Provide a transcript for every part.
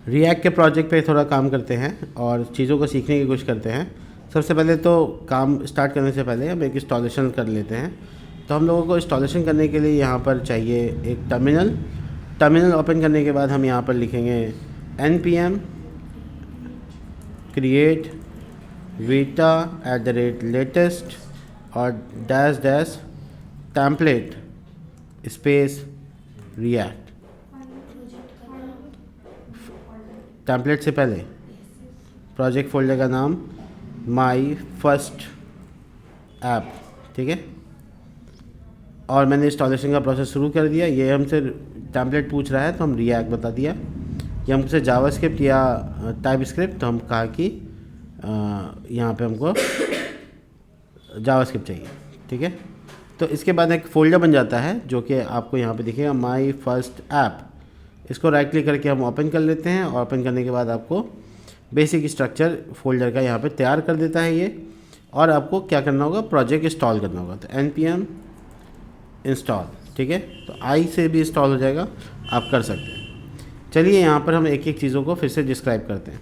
React के project पे थोड़ा काम करते हैं और चीज़ों को सीखने की कोशिश करते हैं। सबसे पहले तो काम स्टार्ट करने से पहले हम एक इंस्टॉलेशन कर लेते हैं। तो हम लोगों को इंस्टॉलेशन करने के लिए यहाँ पर चाहिए एक टर्मिनल ओपन करने के बाद हम यहाँ पर लिखेंगे npm create vita@latest और -- template स्पेस रिएक्ट। टेम्पलेट से पहले प्रोजेक्ट फोल्डर का नाम माई फर्स्ट ऐप, ठीक है। और मैंने इंस्टॉलेशन का प्रोसेस शुरू कर दिया। ये हमसे टेम्पलेट पूछ रहा है तो हम रिएक्ट बता दिया। ये हमसे जावास्क्रिप्ट या टाइपस्क्रिप्ट, तो हम कहा कि यहाँ पे हमको जावास्क्रिप्ट चाहिए, ठीक है। तो इसके बाद एक फ़ोल्डर बन जाता है जो कि आपको यहाँ पे दिखेगा माई फर्स्ट ऐप। इसको राइट क्लिक करके हम ओपन कर लेते हैं और ओपन करने के बाद आपको बेसिक स्ट्रक्चर फोल्डर का यहाँ पे तैयार कर देता है ये। और आपको क्या करना होगा, प्रोजेक्ट इंस्टॉल करना होगा। तो npm इंस्टॉल, ठीक है। तो आई से भी इंस्टॉल हो जाएगा, आप कर सकते हैं। चलिए यहाँ पर हम एक एक चीज़ों को फिर से डिस्क्राइब करते हैं।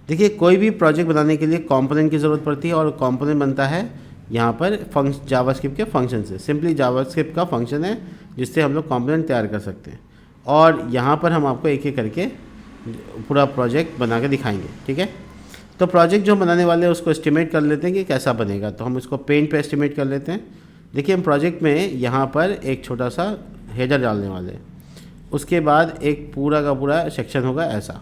देखिए, कोई भी प्रोजेक्ट बनाने के लिए कंपोनेंट की ज़रूरत पड़ती है और कंपोनेंट बनता है यहाँ पर जावास्क्रिप्ट के फंक्शन से। सिंपली जावास्क्रिप्ट का फंक्शन है जिससे हम लोग कंपोनेंट तैयार कर सकते हैं। और यहाँ पर हम आपको एक एक करके पूरा प्रोजेक्ट बना के दिखाएंगे, ठीक है। तो प्रोजेक्ट जो बनाने वाले हैं उसको एस्टिमेट कर लेते हैं कि कैसा बनेगा। तो हम इसको पेंट पे एस्टिमेट कर लेते हैं। देखिए, हम प्रोजेक्ट में यहाँ पर एक छोटा सा हेडर डालने वाले हैं। उसके बाद एक पूरा का पूरा सेक्शन होगा ऐसा,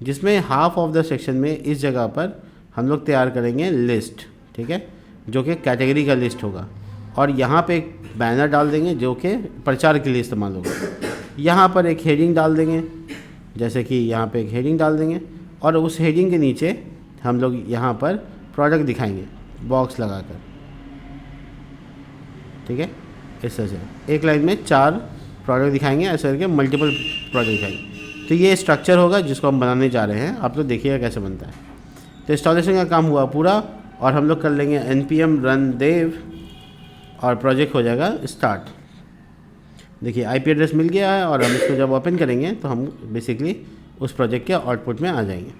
जिसमें हाफ ऑफ द सेक्शन में इस जगह पर हम लोग तैयार करेंगे लिस्ट, ठीक है, जो कि कैटेगरी का लिस्ट होगा। और यहाँ पे एक बैनर डाल देंगे जो कि प्रचार के लिए इस्तेमाल होगा। यहाँ पर एक हेडिंग डाल देंगे, जैसे कि यहाँ पे एक हेडिंग डाल देंगे और उस हेडिंग के नीचे हम लोग यहाँ पर प्रोडक्ट दिखाएंगे बॉक्स लगाकर, ठीक है। इस तरह से एक लाइन में 4 प्रोडक्ट दिखाएंगे, ऐसे करके मल्टीपल प्रोडक्ट दिखाएंगे। तो ये स्ट्रक्चर होगा जिसको हम बनाने जा रहे हैं। आप लोग देखिएगा कैसे बनता है। तो इंस्टॉलेशन का काम हुआ पूरा और हम लोग कर लेंगे npm run dev और प्रोजेक्ट हो जाएगा स्टार्ट। देखिए, IP एड्रेस मिल गया है और हम इसको जब ओपन करेंगे तो हम बेसिकली उस प्रोजेक्ट के आउटपुट में आ जाएंगे।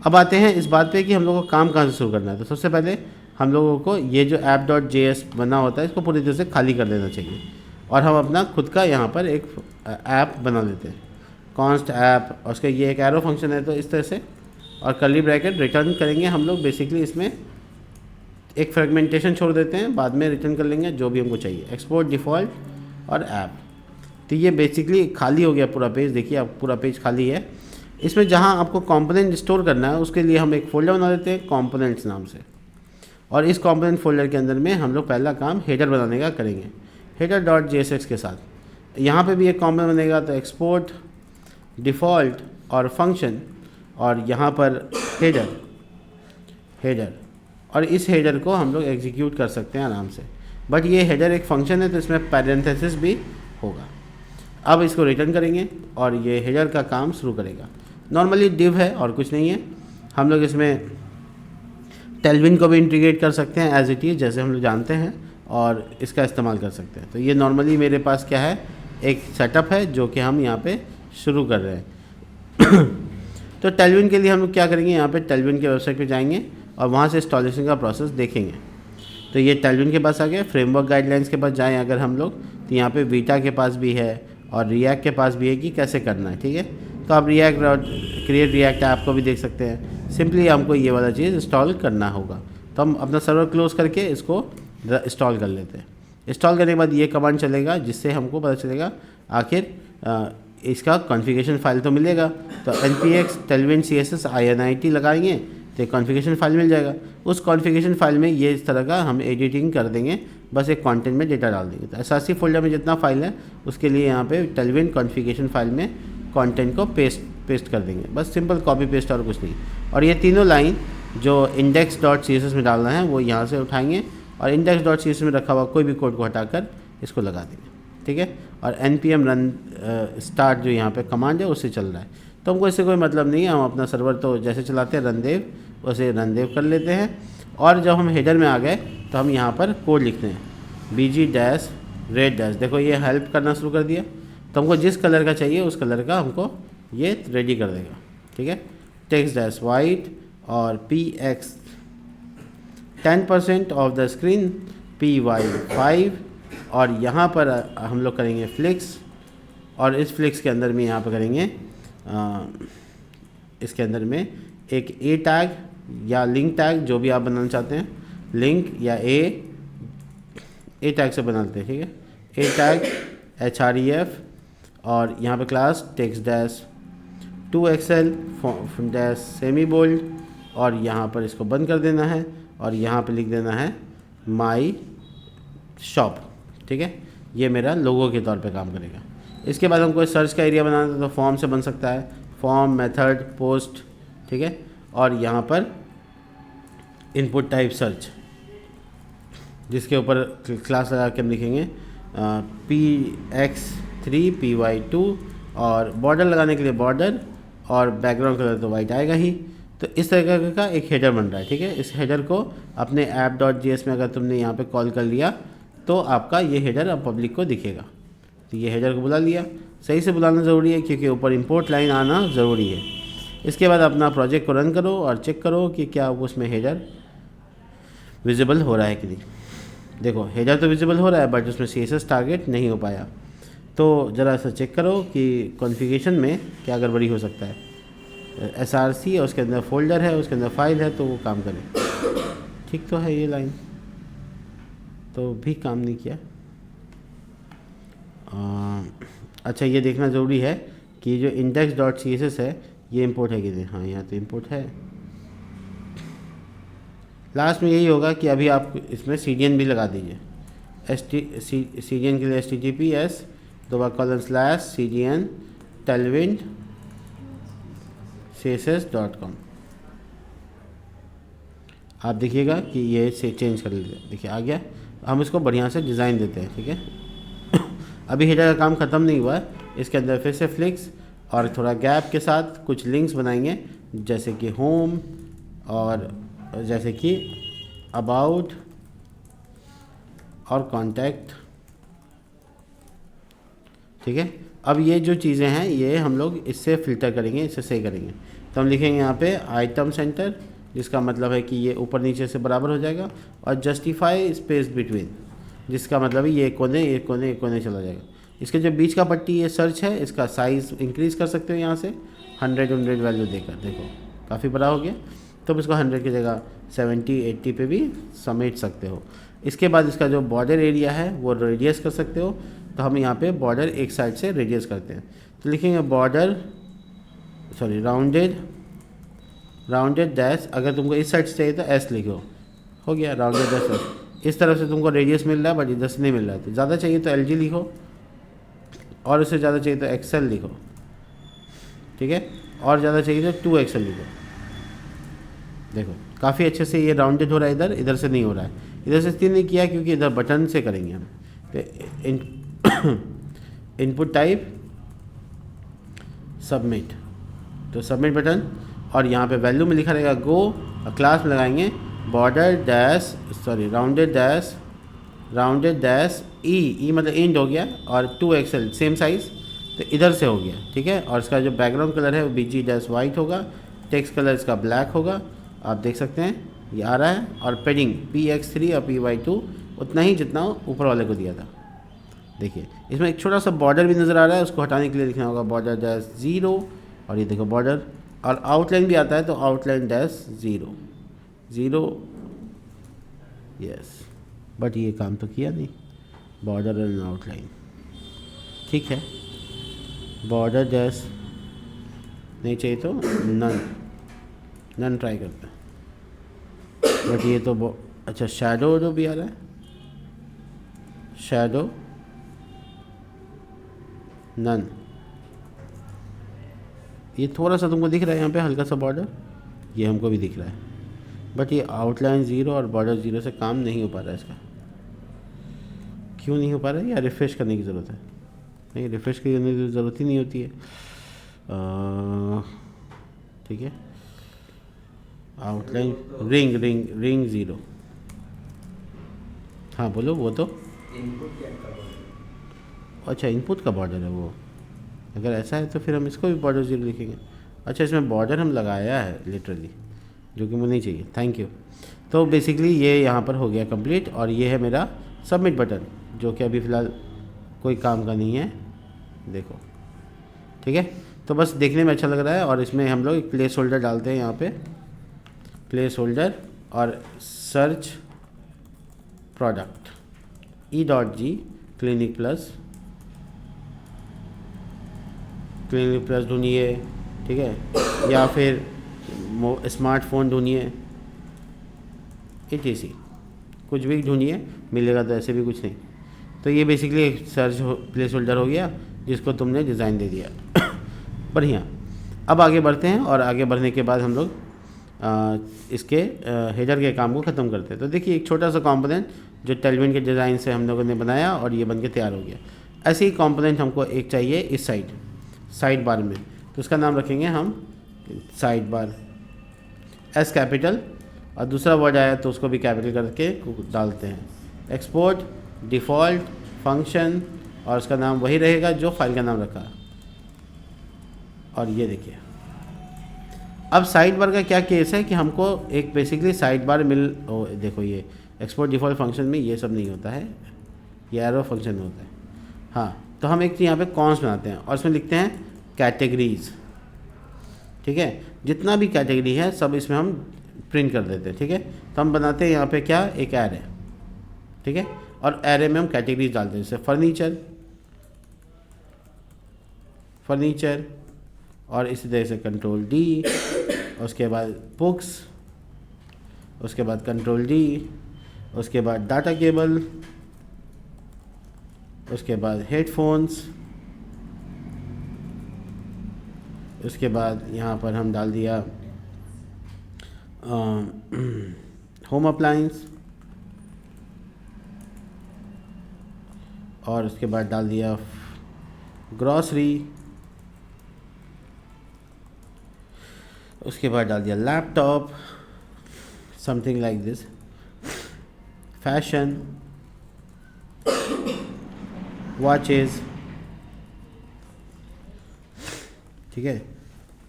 अब आते हैं इस बात पे कि हम लोगों को काम कहाँ से शुरू करना है। तो सबसे पहले हम लोगों को ये जो app.js बना होता है इसको पूरी तरह से खाली कर देना चाहिए और हम अपना खुद का यहाँ पर एक ऐप बना लेते हैं, कॉन्स्ट ऐप। और उसका ये एक एरो फंक्शन है, तो इस तरह से और कर्ली ब्रैकेट रिटर्न करेंगे हम लोग। बेसिकली इसमें एक फ्रेगमेंटेशन छोड़ देते हैं, बाद में रिटर्न कर लेंगे जो भी हमको चाहिए, एक्सपोर्ट डिफ़ॉल्ट और ऐप। तो ये बेसिकली खाली हो गया पूरा पेज। देखिए, अब पूरा पेज खाली है। इसमें जहाँ आपको कंपोनेंट स्टोर करना है उसके लिए हम एक फ़ोल्डर बना देते हैं कंपोनेंट्स नाम से। और इस कंपोनेंट फोल्डर के अंदर में हम लोग पहला काम हेडर बनाने का करेंगे, header.jsx के साथ। यहाँ पे भी एक कंपोनेंट बनेगा, तो एक्सपोर्ट डिफ़ॉल्ट और फंक्शन और यहाँ पर हेडर और इस हेडर को हम लोग एग्जीक्यूट कर सकते हैं आराम से। बट ये हेडर एक फंक्शन है तो इसमें पैरेंथेसिस भी होगा। अब इसको रिटर्न करेंगे और ये हेडर का काम शुरू करेगा। नॉर्मली डिव है और कुछ नहीं है। हम लोग इसमें टेलविन को भी इंटीग्रेट कर सकते हैं एज इट इज़, जैसे हम लोग जानते हैं, और इसका इस्तेमाल कर सकते हैं। तो ये नॉर्मली मेरे पास क्या है, एक सेटअप है जो कि हम यहाँ पे शुरू कर रहे हैं। तो टेलविन के लिए हम लोग क्या करेंगे, यहाँ पे टेलविन के वेबसाइट पे जाएंगे और वहाँ से इंस्टॉलेशन का प्रोसेस देखेंगे। तो ये टेलविन के पास आ गया। फ्रेमवर्क गाइडलाइंस के पास जाएँ अगर हम लोग, तो यहाँ पे वीटा के पास भी है और रिएक्ट के पास भी है कि कैसे करना है, ठीक है। तो आप क्रिएट रिएक्ट ऐप को भी देख सकते हैं। सिंपली हमको ये वाला चीज़ इंस्टॉल करना होगा। तो हम अपना सर्वर क्लोज़ करके इसको इंस्टॉल कर लेते हैं। इंस्टॉल करने के बाद ये कमांड चलेगा जिससे हमको पता चलेगा आखिर इसका कॉन्फ़िगरेशन फ़ाइल तो मिलेगा। तो npx tailwind css init लगाएंगे तो कॉन्फ़िगरेशन फ़ाइल मिल जाएगा। उस कॉन्फ़िगरेशन फ़ाइल में ये इस तरह का हम एडिटिंग कर देंगे, बस एक कंटेंट में डेटा डाल देंगे। तो एसआरसी फोल्डर में जितना फाइल है उसके लिए यहाँ पे tailwind कॉन्फ़िगरेशन फ़ाइल में कंटेंट को पेस्ट कर देंगे। बस सिंपल कॉपी पेस्ट और कुछ नहीं। और ये तीनों लाइन जो index.css में डालना है वो यहाँ से उठाएंगे और index.css में रखा हुआ कोई भी कोड को हटाकर इसको लगा देंगे, ठीक है। और npm run start जो यहाँ पे कमांड है उससे चल रहा है, तो हमको इससे कोई मतलब नहीं है। हम अपना सर्वर तो जैसे चलाते हैं रनदेव वैसे रनदेव कर लेते हैं। और जब हम हेडर में आ गए तो हम यहाँ पर कोड लिखते हैं bg-red-। देखो ये हेल्प करना शुरू कर दिया। तो हमको जिस कलर का चाहिए उस कलर का हमको ये रेडी कर देगा, ठीक है, टेक्स्ट डैश वाइट और px 10% of the screen, py 5, और यहाँ पर हम लोग करेंगे फ्लिक्स, और इस फ्लिक्स के अंदर में यहाँ पर करेंगे इसके अंदर में एक ए टैग या लिंक टैग, जो भी आप बनाना चाहते हैं, लिंक या ए टैग से बनाते हैं, ठीक है, ए टैग href, और यहाँ पे class text dash 2xl dash semi bold, और यहाँ पर इसको बंद कर देना है और यहाँ पे लिख देना है माई शॉप, ठीक है। ये मेरा लोगो के तौर पे काम करेगा। इसके बाद हमको सर्च का एरिया बनाना है तो फॉर्म से बन सकता है, फॉर्म, मेथड, पोस्ट, ठीक है, और यहाँ पर इनपुट टाइप सर्च, जिसके ऊपर क्लास लगा के हम लिखेंगे px3 py2, और बॉर्डर लगाने के लिए बॉर्डर, और बैकग्राउंड कलर तो वाइट आएगा ही। तो इस तरह का एक हेडर बन रहा है, ठीक है। इस हेडर को अपने app.js में अगर तुमने यहाँ पे कॉल कर लिया तो आपका ये हेडर अब पब्लिक को दिखेगा। तो ये हेडर को बुला लिया, सही से बुलाना ज़रूरी है क्योंकि ऊपर इंपोर्ट लाइन आना ज़रूरी है। इसके बाद अपना प्रोजेक्ट को रन करो और चेक करो कि क्या उसमें हेडर विजिबल हो रहा है कि नहीं। देखो हेडर तो विजिबल हो रहा है बट उसमें CSS टारगेट नहीं हो पाया। तो ज़रा सा चेक करो कि कॉन्फ़िगरेशन में क्या गड़बड़ी हो सकता है। SRC है, उसके अंदर फोल्डर है, उसके अंदर फाइल है, तो वो काम करे। ठीक तो है, ये लाइन तो भी काम नहीं किया। अच्छा, ये देखना ज़रूरी है कि जो index.css है ये इंपोर्ट है कि नहीं। हाँ, यहाँ तो इंपोर्ट है। लास्ट में यही होगा कि अभी आप इसमें CDN भी लगा दीजिए। CDN के लिए https://cdn tailwind css.com। आप देखिएगा कि ये से चेंज कर लीजिए। देखिए आ गया। हम इसको बढ़िया से डिज़ाइन देते हैं, ठीक है। अभी हेडर का काम ख़त्म नहीं हुआ है। इसके अंदर फिर से फ्लिक्स और थोड़ा गैप के साथ कुछ लिंक्स बनाएंगे, जैसे कि होम और जैसे कि अबाउट और कॉन्टैक्ट, ठीक है। अब ये जो चीज़ें हैं ये हम लोग इससे फ़िल्टर करेंगे, इससे सही करेंगे। तो हम लिखेंगे यहाँ पे आइटम सेंटर, जिसका मतलब है कि ये ऊपर नीचे से बराबर हो जाएगा, और जस्टिफाई स्पेस बिटवीन, जिसका मतलब है ये कोने एक कोने एक कोने चला जाएगा। इसके जो बीच का पट्टी ये सर्च है, इसका साइज़ इंक्रीज़ कर सकते हो यहाँ से 100 वैल्यू देकर। देखो काफ़ी बड़ा हो गया, तो इसको 100 की जगह 70-80 पे भी समेट सकते हो। इसके बाद इसका जो बॉर्डर एरिया है वो रेडियस कर सकते हो। तो हम यहाँ पे बॉर्डर एक साइड से रेडियस करते हैं, तो लिखेंगे बॉर्डर राउंडेड डैश। अगर तुमको इस साइड से चाहिए तो S लिखो, हो गया राउंडेड डैश। इस तरफ से तुमको रेडियस मिल रहा है बट इधर से नहीं मिल रहा है, तो ज़्यादा चाहिए तो LG लिखो, और उससे ज़्यादा चाहिए तो XL लिखो, ठीक है, और ज़्यादा चाहिए तो 2XL लिखो। देखो काफ़ी अच्छे से ये राउंडेड हो रहा है, इधर से नहीं हो रहा है। इधर से इसलिए नहीं किया क्योंकि इधर बटन से करेंगे हम। तो इनपुट टाइप सबमिट, तो सबमिट बटन, और यहाँ पे वैल्यू में लिखा रहेगा गो, और क्लास में लगाएंगे राउंडेड डैश ई मतलब इंड हो गया, और 2XL सेम साइज़, तो इधर से हो गया, ठीक है। और इसका जो बैकग्राउंड कलर है वो BG डैश वाइट होगा, टेक्स्ट कलर इसका ब्लैक होगा, आप देख सकते हैं ये आ रहा है। और पेडिंग px3 और py2 उतना ही जितना ऊपर वाले को दिया था। देखिए इसमें एक छोटा सा बॉर्डर भी नज़र आ रहा है, उसको हटाने के लिए लिखना होगा बॉर्डर डैश 0, और ये देखो बॉर्डर, और आउटलाइन भी आता है तो आउटलाइन डैश 0 यस, बट ये काम तो किया नहीं, बॉर्डर एंड आउटलाइन, ठीक है। बॉर्डर डैश नहीं चाहिए तो नन ट्राई करते हैं, बट ये तो अच्छा शैडो जो भी आ रहा है, शैडो नन, ये थोड़ा सा तुमको दिख रहा है यहाँ पे हल्का सा बॉर्डर, ये हमको भी दिख रहा है, बट ये आउटलाइन 0 और बॉर्डर 0 से काम नहीं हो पा रहा है। इसका क्यों नहीं हो पा रहा है, या रिफ़्रेश करने की ज़रूरत है? नहीं, रिफ़्रेश करने की ज़रूरत ही नहीं होती है, ठीक है। आउटलाइन रिंग 0, हाँ बोलो। वो तो अच्छा इनपुट का बॉर्डर है वो, अगर ऐसा है तो फिर हम इसको भी बॉर्डर 0 लिखेंगे। अच्छा इसमें बॉर्डर हम लगाया है लिटरली, जो कि मुझे नहीं चाहिए, थैंक यू। तो बेसिकली ये यहाँ पर हो गया कंप्लीट, और ये है मेरा सबमिट बटन, जो कि अभी फ़िलहाल कोई काम का नहीं है, देखो ठीक है। तो बस देखने में अच्छा लग रहा है, और इसमें हम लोग एक प्लेस होल्डर डालते हैं यहाँ पे, प्लेस होल्डर और search product E.G clinic plus ढूंढिए, ठीक है, या फिर स्मार्टफोन ढूंढिए, ETC कुछ भी ढूंढिए, मिलेगा, तो ऐसे भी कुछ नहीं। तो ये बेसिकली एक सर्च प्लेस होल्डर हो गया जिसको तुमने डिज़ाइन दे दिया बढ़िया। अब आगे बढ़ते हैं, और आगे बढ़ने के बाद हम लोग इसके हेडर के काम को ख़त्म करते हैं। तो देखिए एक छोटा सा कंपोनेंट जो टेलविन के डिज़ाइन से हम लोगों ने बनाया, और ये बन के तैयार हो गया। ऐसे ही कंपोनेंट हमको एक चाहिए इस साइड बार में, तो उसका नाम रखेंगे हम साइड बार, एस कैपिटल, और दूसरा वर्ड आया तो उसको भी कैपिटल करके डालते हैं। एक्सपोर्ट डिफ़ॉल्ट फंक्शन, और उसका नाम वही रहेगा जो फाइल का नाम रखा। और ये देखिए अब साइड बार का क्या केस है कि हमको एक बेसिकली साइड बार देखो ये एक्सपोर्ट डिफ़ॉल्ट फंक्शन में ये सब नहीं होता है, ये एरो फंक्शन होता है। हाँ, तो हम एक यहाँ पे कॉन्स बनाते हैं, और इसमें लिखते हैं कैटेगरीज, ठीक है, जितना भी कैटेगरी है सब इसमें हम प्रिंट कर देते हैं, ठीक है। तो हम बनाते हैं यहाँ पे क्या, एक एरे, ठीक है, और एरे में हम कैटेगरीज डालते हैं, जैसे फर्नीचर, और इसी तरह से कंट्रोल D, उसके बाद बुक्स, उसके बाद कंट्रोल D, उसके बाद डाटा केबल, उसके बाद हेडफोन्स, उसके बाद यहाँ पर हम डाल दिया होम अप्लायंस, और उसके बाद डाल दिया ग्रॉसरी, उसके बाद डाल दिया laptop, something like this, fashion, watches, ठीक है,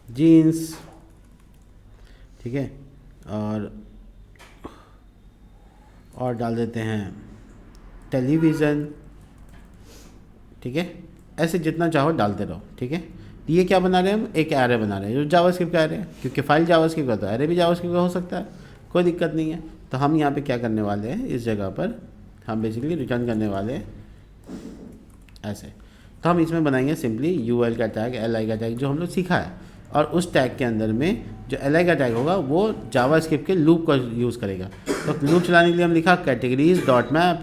जीन्स, ठीक है, और डाल देते हैं टेलीविज़न, ठीक है, ऐसे जितना चाहो डालते रहो, ठीक है। ये क्या बना रहे हैं हम, एक एरे बना रहे हैं जो जावास्क्रिप्ट का एरे है, क्योंकि फाइल जावास्क्रिप्ट का तो एरे भी जावास्क्रिप्ट का हो सकता है, कोई दिक्कत नहीं है। तो हम यहाँ पे क्या करने वाले हैं, इस जगह पर हम बेसिकली रिटर्न करने वाले हैं ऐसे। तो हम इसमें बनाएंगे सिंपली UL का टैग, LI का टैग जो हम लोग सीखा है, और उस टैग के अंदर में जो LI का टैग होगा वो जावास्क्रिप्ट के लूप का यूज़ करेगा। तो लूप चलाने के लिए हम लिखा categories.map,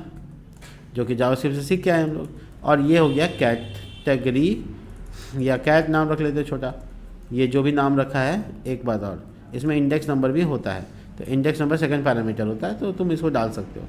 जो कि जावास्क्रिप्ट से सीख के आए हम लोग, और ये हो गया कैटेगरी, या कैट नाम रख लेते छोटा, ये जो भी नाम रखा है। एक बात और, इसमें इंडेक्स नंबर भी होता है, तो इंडेक्स नंबर सेकंड पैरामीटर होता है, तो तुम इसको डाल सकते हो।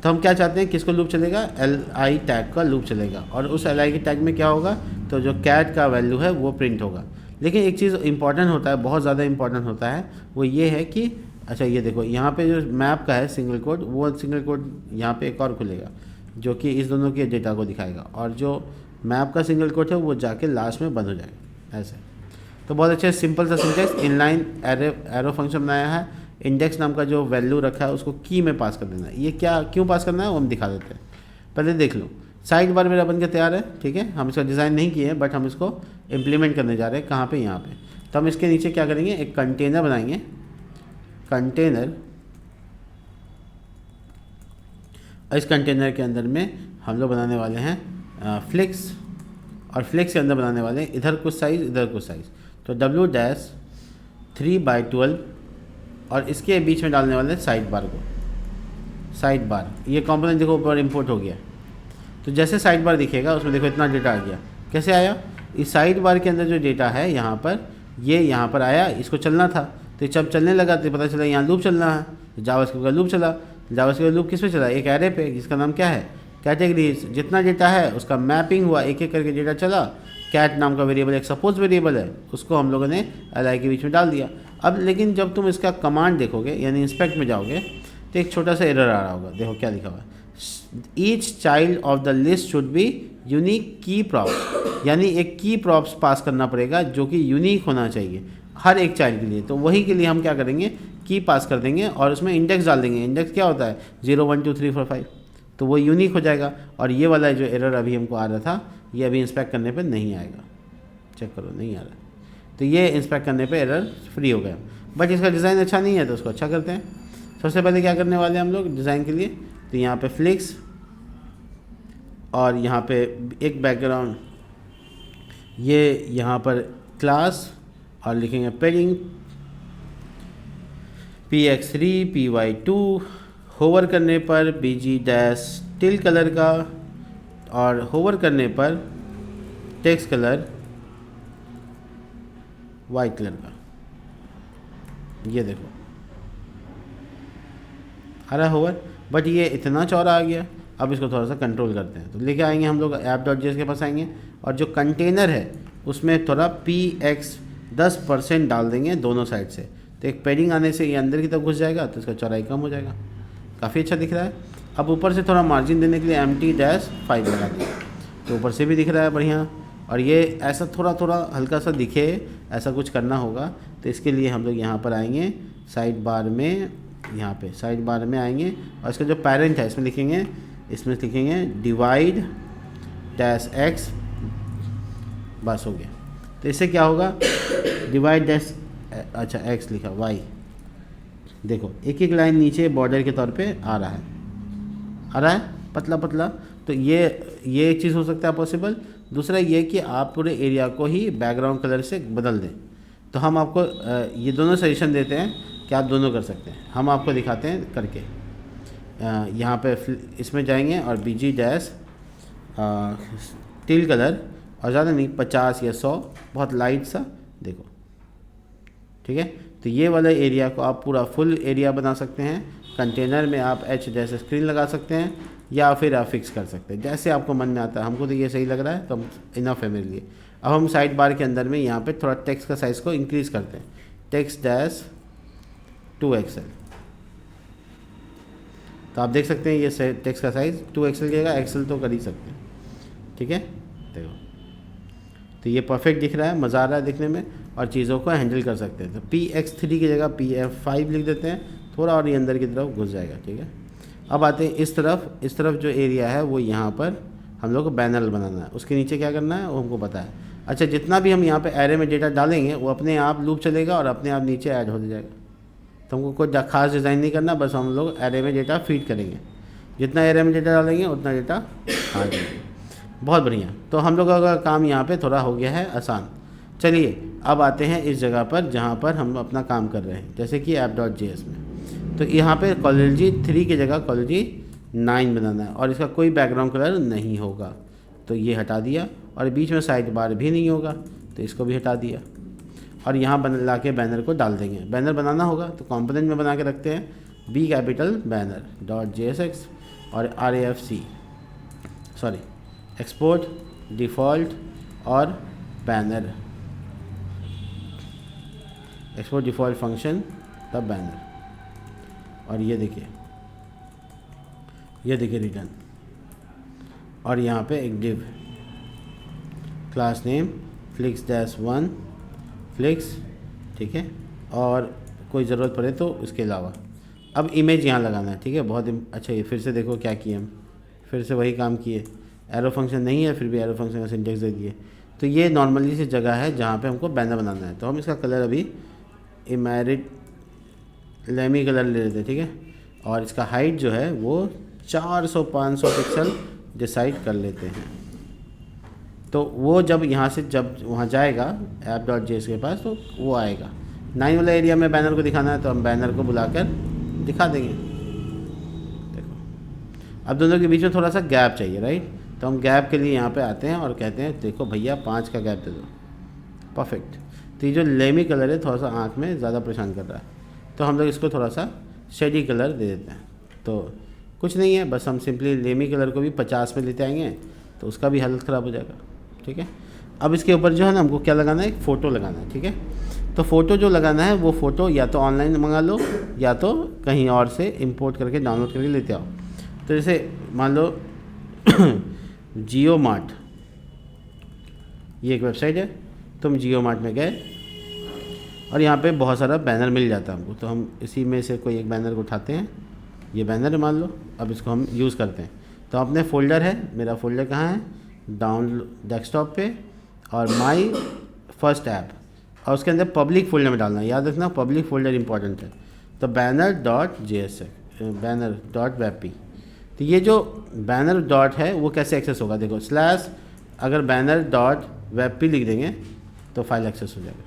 तो हम क्या चाहते हैं, किसको लूप चलेगा, LI टैग का लूप चलेगा, और उस LI के टैग में क्या होगा, तो जो कैट का वैल्यू है वो प्रिंट होगा। लेकिन एक चीज़ इंपॉर्टेंट होता है, बहुत ज़्यादा इंपॉर्टेंट होता है, वो ये है कि अच्छा ये देखो यहाँ पे जो मैप का है सिंगल कोड, वो सिंगल कोड यहाँ पे एक और खुलेगा जो कि इस दोनों के डेटा को दिखाएगा, और जो मैप का सिंगल कोड है वो जाके लास्ट में बंद हो जाएगा ऐसे। तो बहुत अच्छे सिंपल सा सिंटेक्स, इनलाइन एरो फंक्शन बनाया है। इंडेक्स नाम का जो वैल्यू रखा है उसको की में पास कर देना है। ये क्या क्यों पास करना है वो हम दिखा देते हैं, पहले देख लो। साइड बार मेरा बन के तैयार है, ठीक है, हम इसका डिज़ाइन नहीं किए हैं, बट हम इसको इम्प्लीमेंट करने जा रहे हैं। कहाँ पे, यहाँ पे। तो हम इसके नीचे क्या करेंगे, एक कंटेनर बनाएंगे, कंटेनर, और इस कंटेनर के अंदर में हम लोग बनाने वाले हैं फ्लिक्स, और फ्लिक्स के अंदर बनाने वाले हैं इधर कुछ साइज़ इधर कुछ साइज़। तो W'3/12, और इसके बीच में डालने वाले हैं साइड बार को, साइड बार। ये कंपोनेंट देखो ऊपर इंपोर्ट हो गया, तो जैसे साइड बार दिखेगा उसमें देखो इतना डेटा आ गया। कैसे आया, इस साइड बार के अंदर जो डेटा है यहाँ पर, ये यहाँ पर आया, इसको चलना था, तो जब चलने लगा तो पता चला यहाँ लूप चलना है, तो जावास्क्रिप्ट का लूप चला। जावास्क्रिप्ट का लूप किस पे चला, एक एरे पे जिसका नाम क्या है, कैटेगरीज। जितना डेटा है उसका मैपिंग हुआ, एक एक करके डेटा चला। कैट नाम का वेरिएबल एक सपोज वेरिएबल है, उसको हम लोगों ने LI के बीच में डाल दिया। अब लेकिन जब तुम इसका कमांड देखोगे, यानी इंस्पेक्ट में जाओगे, तो एक छोटा सा एरर आ रहा होगा। देखो क्या लिखा हुआ है, each child of the list should be unique की प्रॉप्स, यानी एक की प्रॉप्स पास करना पड़ेगा जो कि यूनिक होना चाहिए हर एक चाइल्ड के लिए। तो वही के लिए हम क्या करेंगे, की पास कर देंगे और उसमें इंडेक्स डाल देंगे। इंडेक्स क्या होता है 0 1 2 3 4 5, तो वो यूनिक हो जाएगा। और ये वाला जो एरर अभी हमको आ रहा था ये अभी इंस्पेक्ट करने पे नहीं आएगा, चेक करो नहीं आ रहा। तो ये इंस्पेक्ट करने पे एरर फ्री हो गया। बट इसका डिज़ाइन अच्छा नहीं है तो उसको अच्छा करते हैं। सबसे पहले क्या करने वाले हैं हम लोग डिज़ाइन के लिए, तो यहाँ पे फ्लिक्स और यहाँ पे एक बैकग्राउंड, ये यहाँ पर क्लास और लिखेंगे पेडिंग px3 py2, होवर करने पर bg डैश टिल कलर का और होवर करने पर टेक्स्ट कलर वाइट कलर का। ये देखो आ रहा है होवर, बट ये इतना चौड़ा आ गया। अब इसको थोड़ा सा कंट्रोल करते हैं, तो लेके आएंगे हम लोग app.js के पास आएंगे और जो कंटेनर है उसमें थोड़ा px 10% डाल देंगे दोनों साइड से। तो एक पैडिंग आने से ये अंदर की तरफ घुस जाएगा तो इसका चौड़ाई कम हो जाएगा, काफ़ी अच्छा दिख रहा है। अब ऊपर से थोड़ा मार्जिन देने के लिए empty-5 लगा दिया, तो ऊपर से भी दिख रहा है बढ़िया। और ये ऐसा थोड़ा थोड़ा हल्का सा दिखे, ऐसा कुछ करना होगा। तो इसके लिए हम लोग यहाँ पर आएंगे साइड बार में, यहाँ पे साइड बार में आएंगे और इसका जो पेरेंट है इसमें लिखेंगे divide-x, बस हो गया। तो इससे क्या होगा, divide-, अच्छा x लिखा y, देखो एक एक लाइन नीचे बॉर्डर के तौर पे आ रहा है पतला पतला। तो ये एक चीज़ हो सकता है पॉसिबल। दूसरा ये कि आप पूरे एरिया को ही बैकग्राउंड कलर से बदल दें। तो हम आपको ये दोनों सजेशन देते हैं कि आप दोनों कर सकते हैं। हम आपको दिखाते हैं करके। यहाँ पे इसमें जाएंगे और bg डैश टिल कलर, और ज़्यादा नहीं 50 या 100, बहुत लाइट सा देखो, ठीक है। तो ये वाला एरिया को आप पूरा फुल एरिया बना सकते हैं। कंटेनर में आप h जैसे स्क्रीन लगा सकते हैं या फिर आप फिक्स कर सकते हैं, जैसे आपको मन में आता है। हमको तो ये सही लग रहा है तो हम इनफ है मेरे लिए। अब हम साइड बार के अंदर में यहाँ पे थोड़ा टेक्स्ट का साइज़ को इंक्रीज़ करते हैं, text-2xl। तो आप देख सकते हैं ये टेक्स्ट का साइज़ 2xl जाएगा, एक्सेल तो कर ही सकते हैं, ठीक है। देखो तो ये परफेक्ट दिख रहा है, मज़ा आ रहा है दिखने में और चीज़ों को हैंडल कर सकते हैं। तो px3 की जगह pf5 लिख देते हैं, थोड़ा और ये अंदर की तरफ घुस जाएगा, ठीक है। अब आते हैं इस तरफ जो एरिया है वो यहाँ पर हम लोग को बैनर बनाना है। उसके नीचे क्या करना है वो हमको पता है। अच्छा, जितना भी हम यहाँ पे एरे में डेटा डालेंगे वो अपने आप लूप चलेगा और अपने आप नीचे ऐड हो जाएगा। तो हमको कोई खास डिज़ाइन नहीं करना, बस हम लोग एरे में डेटा फीड करेंगे। जितना एरे में डेटा डालेंगे उतना डेटा आ जाएगा। बहुत बढ़िया। तो हम लोगों का काम यहाँ पे थोड़ा हो गया है आसान। चलिए अब आते हैं इस जगह पर जहाँ पर हम अपना काम कर रहे हैं, जैसे कि app.js में। तो यहाँ पे Cology3 की जगह Cology9 बनाना है और इसका कोई बैकग्राउंड कलर नहीं होगा, तो ये हटा दिया। और बीच में साइड बार भी नहीं होगा तो इसको भी हटा दिया। और यहाँ ला के बैनर को डाल देंगे। बैनर बनाना होगा तो कंपोनेंट में बना के रखते हैं B कैपिटल banner.jsx और RAFC, सॉरी एक्सपोर्ट डिफ़ॉल्ट और बैनर, एक्सपोर्ट डिफ़ॉल्ट फंक्शन तब बैनर। और ये देखिए रिटर्न। और यहाँ पे एक div class name flix-1 flix, ठीक है। और कोई ज़रूरत पड़े तो उसके अलावा अब इमेज यहाँ लगाना है, ठीक है। बहुत अच्छा, ये फिर से देखो क्या किए हम, फिर से वही काम किए। एरो फंक्शन नहीं है फिर भी एरो फंक्शन का सिंटेक्स दे दिए। तो ये नॉर्मली सी जगह है जहाँ पे हमको बैनर बनाना है। तो हम इसका कलर अभी इमेरिट लेमी कलर ले लेते हैं, ठीक है। और इसका हाइट जो है वो 400-500 पिक्सल डिसाइड कर लेते हैं। तो वो जब यहाँ से जब वहाँ जाएगा app.js के पास तो वो आएगा। 9 वाला एरिया में बैनर को दिखाना है तो हम बैनर को बुलाकर दिखा देंगे। देखो अब दोनों के बीच में थोड़ा सा गैप चाहिए, राइट। तो हम गैप के लिए यहाँ पे आते हैं और कहते हैं देखो भैया 5 का गैप दे दो, परफेक्ट। तो ये जो लेमी कलर है थोड़ा सा आँख में ज़्यादा परेशान कर रहा है, तो हम लोग इसको थोड़ा सा शेडी कलर दे देते हैं। तो कुछ नहीं है, बस हम सिंपली लेमी कलर को भी 50 में लेते आएंगे तो उसका भी हालत ख़राब हो जाएगा, ठीक है। अब इसके ऊपर जो है ना हमको क्या लगाना है, एक फ़ोटो लगाना है, ठीक है। तो फ़ोटो जो लगाना है वो फ़ोटो या तो ऑनलाइन मंगा लो या तो कहीं और से इंपोर्ट करके डाउनलोड करके लेते आओ। तो जैसे मान लो जियो मार्ट ये एक वेबसाइट है, तुम जियो मार्ट में गए और यहाँ पे बहुत सारा बैनर मिल जाता है हमको, तो हम इसी में से कोई एक बैनर को उठाते हैं। ये बैनर है मान लो, अब इसको हम यूज़ करते हैं। तो अपने फ़ोल्डर है, मेरा फ़ोल्डर कहाँ है, डाउन डेस्कटॉप पे, और माई फर्स्ट ऐप, और उसके अंदर पब्लिक फ़ोल्डर में डालना है। याद रखना पब्लिक फ़ोल्डर इंपॉर्टेंट है। तो banner.js है, banner.webp। तो ये जो बैनर डॉट है वो कैसे एक्सेस होगा, देखो स्लैश अगर banner.webp लिख देंगे तो फाइल एक्सेस हो जाएगा।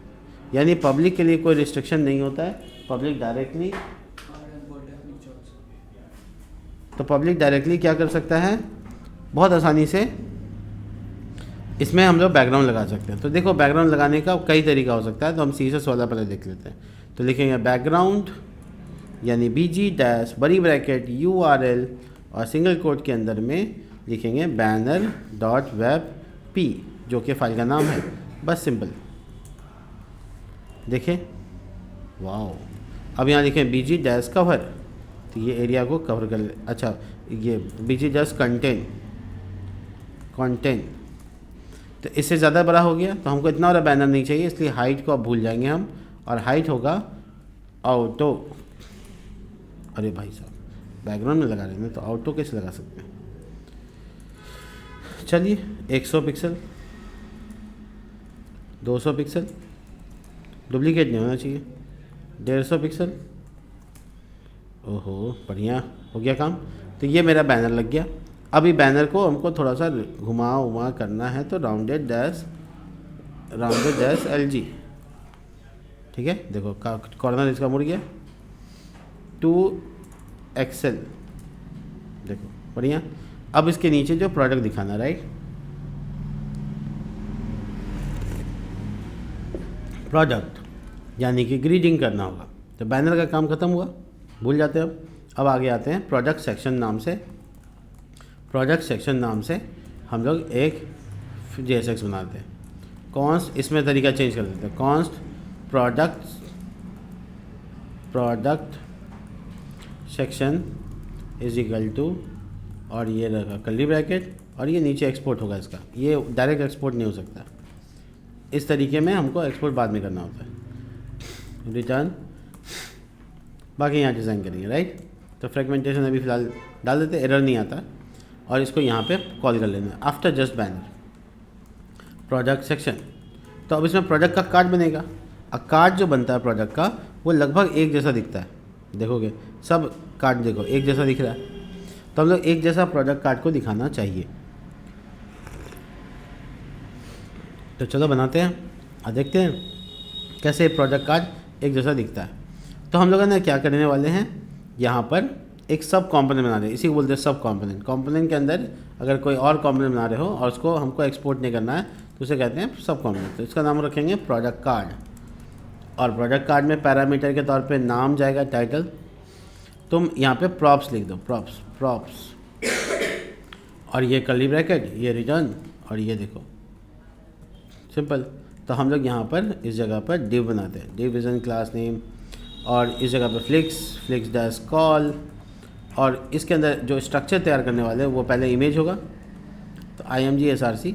यानी पब्लिक के लिए कोई रिस्ट्रिक्शन नहीं होता है, पब्लिक डायरेक्टली, तो पब्लिक डायरेक्टली क्या कर सकता है, बहुत आसानी से इसमें हम लोग बैकग्राउंड लगा सकते हैं। तो देखो बैकग्राउंड लगाने का कई तरीका हो सकता है, तो हम CSS वाला पहले देख लेते हैं। तो लिखेंगे बैकग्राउंड यानी BG डैश बड़ी ब्रैकेट URL और सिंगल कोट के अंदर में लिखेंगे banner.webp जो कि फाइल का नाम है, बस सिंपल। देखें, वाओ। अब यहाँ लिखें BG डैश कवर, तो ये एरिया को कवर कर ले। अच्छा, ये BG डैश कंटेंट, तो इससे ज़्यादा बड़ा हो गया, तो हमको इतना बड़ा बैनर नहीं चाहिए, इसलिए हाइट को अब भूल जाएंगे हम, और हाइट होगा ऑटो। अरे भाई साहब, बैकग्राउंड में लगा रहे हैं तो ऑटो कैसे लगा सकते हैं। चलिए 100 पिक्सल, 200 पिक्सल, डुप्लीकेट नहीं होना चाहिए, 150 पिक्सल। ओहो, बढ़िया हो गया काम। तो ये मेरा बैनर लग गया। अभी बैनर को हमको थोड़ा सा घुमा करना है, तो राउंडेड डैश LG, ठीक है। देखो कॉर्नर इसका मुड़ गया, 2XL, देखो बढ़िया। अब इसके नीचे जो प्रोडक्ट दिखाना, राइट, प्रोडक्ट यानी कि ग्रीडिंग करना होगा। तो बैनर का काम खत्म हुआ, भूल जाते हैं। अब आगे आते हैं प्रोडक्ट सेक्शन नाम से। प्रोडक्ट सेक्शन नाम से हम लोग एक JSX बनाते हैं। कॉन्स्ट, इसमें तरीका चेंज कर देते हैं, const product section is equal to, और ये रखा कर्ली ब्रैकेट, और ये नीचे एक्सपोर्ट होगा इसका। ये डायरेक्ट एक्सपोर्ट नहीं हो सकता, इस तरीके में हमको एक्सपोर्ट बाद में करना होता है, रिटर्न। बाकी यहाँ डिज़ाइन करेंगे, राइट। तो फ्रेगमेंटेशन अभी फ़िलहाल डाल देते, एरर नहीं आता, और इसको यहाँ पे कॉल कर लेना है after just banner product section. तो अब इसमें प्रोडक्ट का कार्ड बनेगा। अब कार्ड जो बनता है प्रोडक्ट का, वो लगभग एक जैसा दिखता है, देखोगे सब कार्ड देखो एक जैसा दिख रहा है। तो हम लोग एक जैसा प्रोडक्ट कार्ड को दिखाना चाहिए। तो चलो बनाते हैं और देखते हैं कैसे प्रोडक्ट कार्ड एक जैसा दिखता है। तो हम लोग ना क्या करने वाले हैं, यहाँ पर एक सब कॉम्पोनेंट बना रहे हैं, इसी को बोलते हैं सब कॉम्पोनेंट। कॉम्पोनेंट के अंदर अगर कोई और कॉम्पोनेंट बना रहे हो और उसको हमको एक्सपोर्ट नहीं करना है, तो उसे कहते हैं सब कॉम्पोनेंट। तो इसका नाम रखेंगे प्रोडक्ट कार्ड, और प्रोडक्ट कार्ड में पैरामीटर के तौर पे नाम जाएगा, टाइटल। तुम यहाँ पे प्रॉप्स लिख दो, प्रॉप्स, और ये कर्ली ब्रैकेट, ये रिटर्न, और ये देखो सिंपल। तो हम लोग यहाँ पर इस जगह पर डिव बनाते हैं, div is in class name, और इस जगह पर फ्लिक्स डैश कॉल, और इसके अंदर जो स्ट्रक्चर तैयार करने वाले हैं वो पहले इमेज होगा। तो img_src,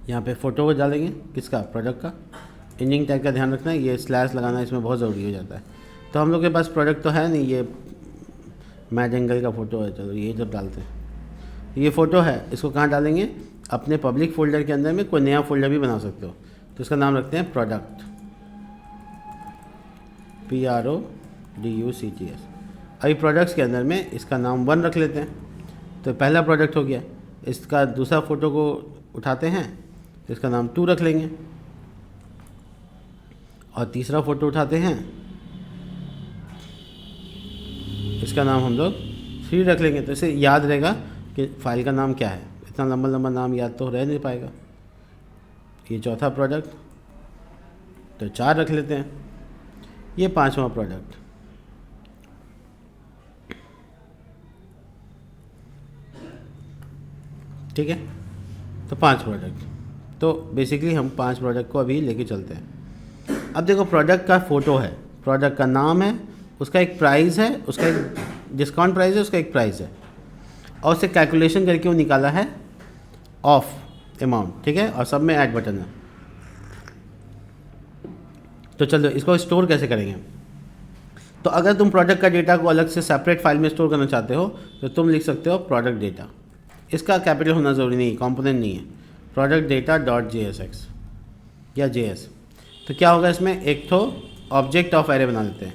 यहाँ पे फ़ोटो को डालेंगे, किसका, प्रोडक्ट का। इंजिंग टैग का ध्यान रखना है, ये स्लैश लगाना इसमें बहुत ज़रूरी हो जाता है। तो हम लोग के पास प्रोडक्ट तो है नहीं, ये मैड एंगल का फ़ोटो है, चलो ये जब डालते हैं, ये फ़ोटो है, इसको कहाँ डालेंगे, अपने पब्लिक फ़ोल्डर के अंदर में कोई नया फ़ोल्डर भी बना सकते हो। तो इसका नाम रखते हैं प्रोडक्ट, PRODUCTS। अभी प्रोडक्ट्स के अंदर में इसका नाम 1 रख लेते हैं, तो पहला प्रोडक्ट हो गया। इसका दूसरा फ़ोटो को उठाते हैं, तो इसका नाम 2 रख लेंगे, और तीसरा फ़ोटो उठाते हैं, इसका नाम हम लोग 3 रख लेंगे। तो इसे याद रहेगा कि फ़ाइल का नाम क्या है, इतना लंबा लंबा नाम याद तो रह नहीं पाएगा। ये चौथा प्रोडक्ट, तो 4 रख लेते हैं। ये 5वां प्रोडक्ट, ठीक है। तो 5 प्रोडक्ट, तो बेसिकली हम 5 प्रोडक्ट को अभी लेके चलते हैं। अब देखो प्रोडक्ट का फ़ोटो है, प्रोडक्ट का नाम है, उसका एक प्राइस है, उसका एक डिस्काउंट प्राइस है, उसका एक प्राइस है, और उससे कैलकुलेशन करके वो निकाला है ऑफ अमाउंट, ठीक है, और सब में ऐड बटन है। तो चलो इसको स्टोर कैसे करेंगे। तो अगर तुम प्रोडक्ट का डेटा को अलग से सेपरेट फाइल में स्टोर करना चाहते हो तो तुम लिख सकते हो प्रोडक्ट डेटा। इसका कैपिटल होना ज़रूरी नहीं है, कॉम्पोनेंट नहीं है, प्रोडक्ट डेटा डॉट JSX या JS। तो क्या होगा इसमें, एक तो ऑब्जेक्ट ऑफ एरे बना देते हैं,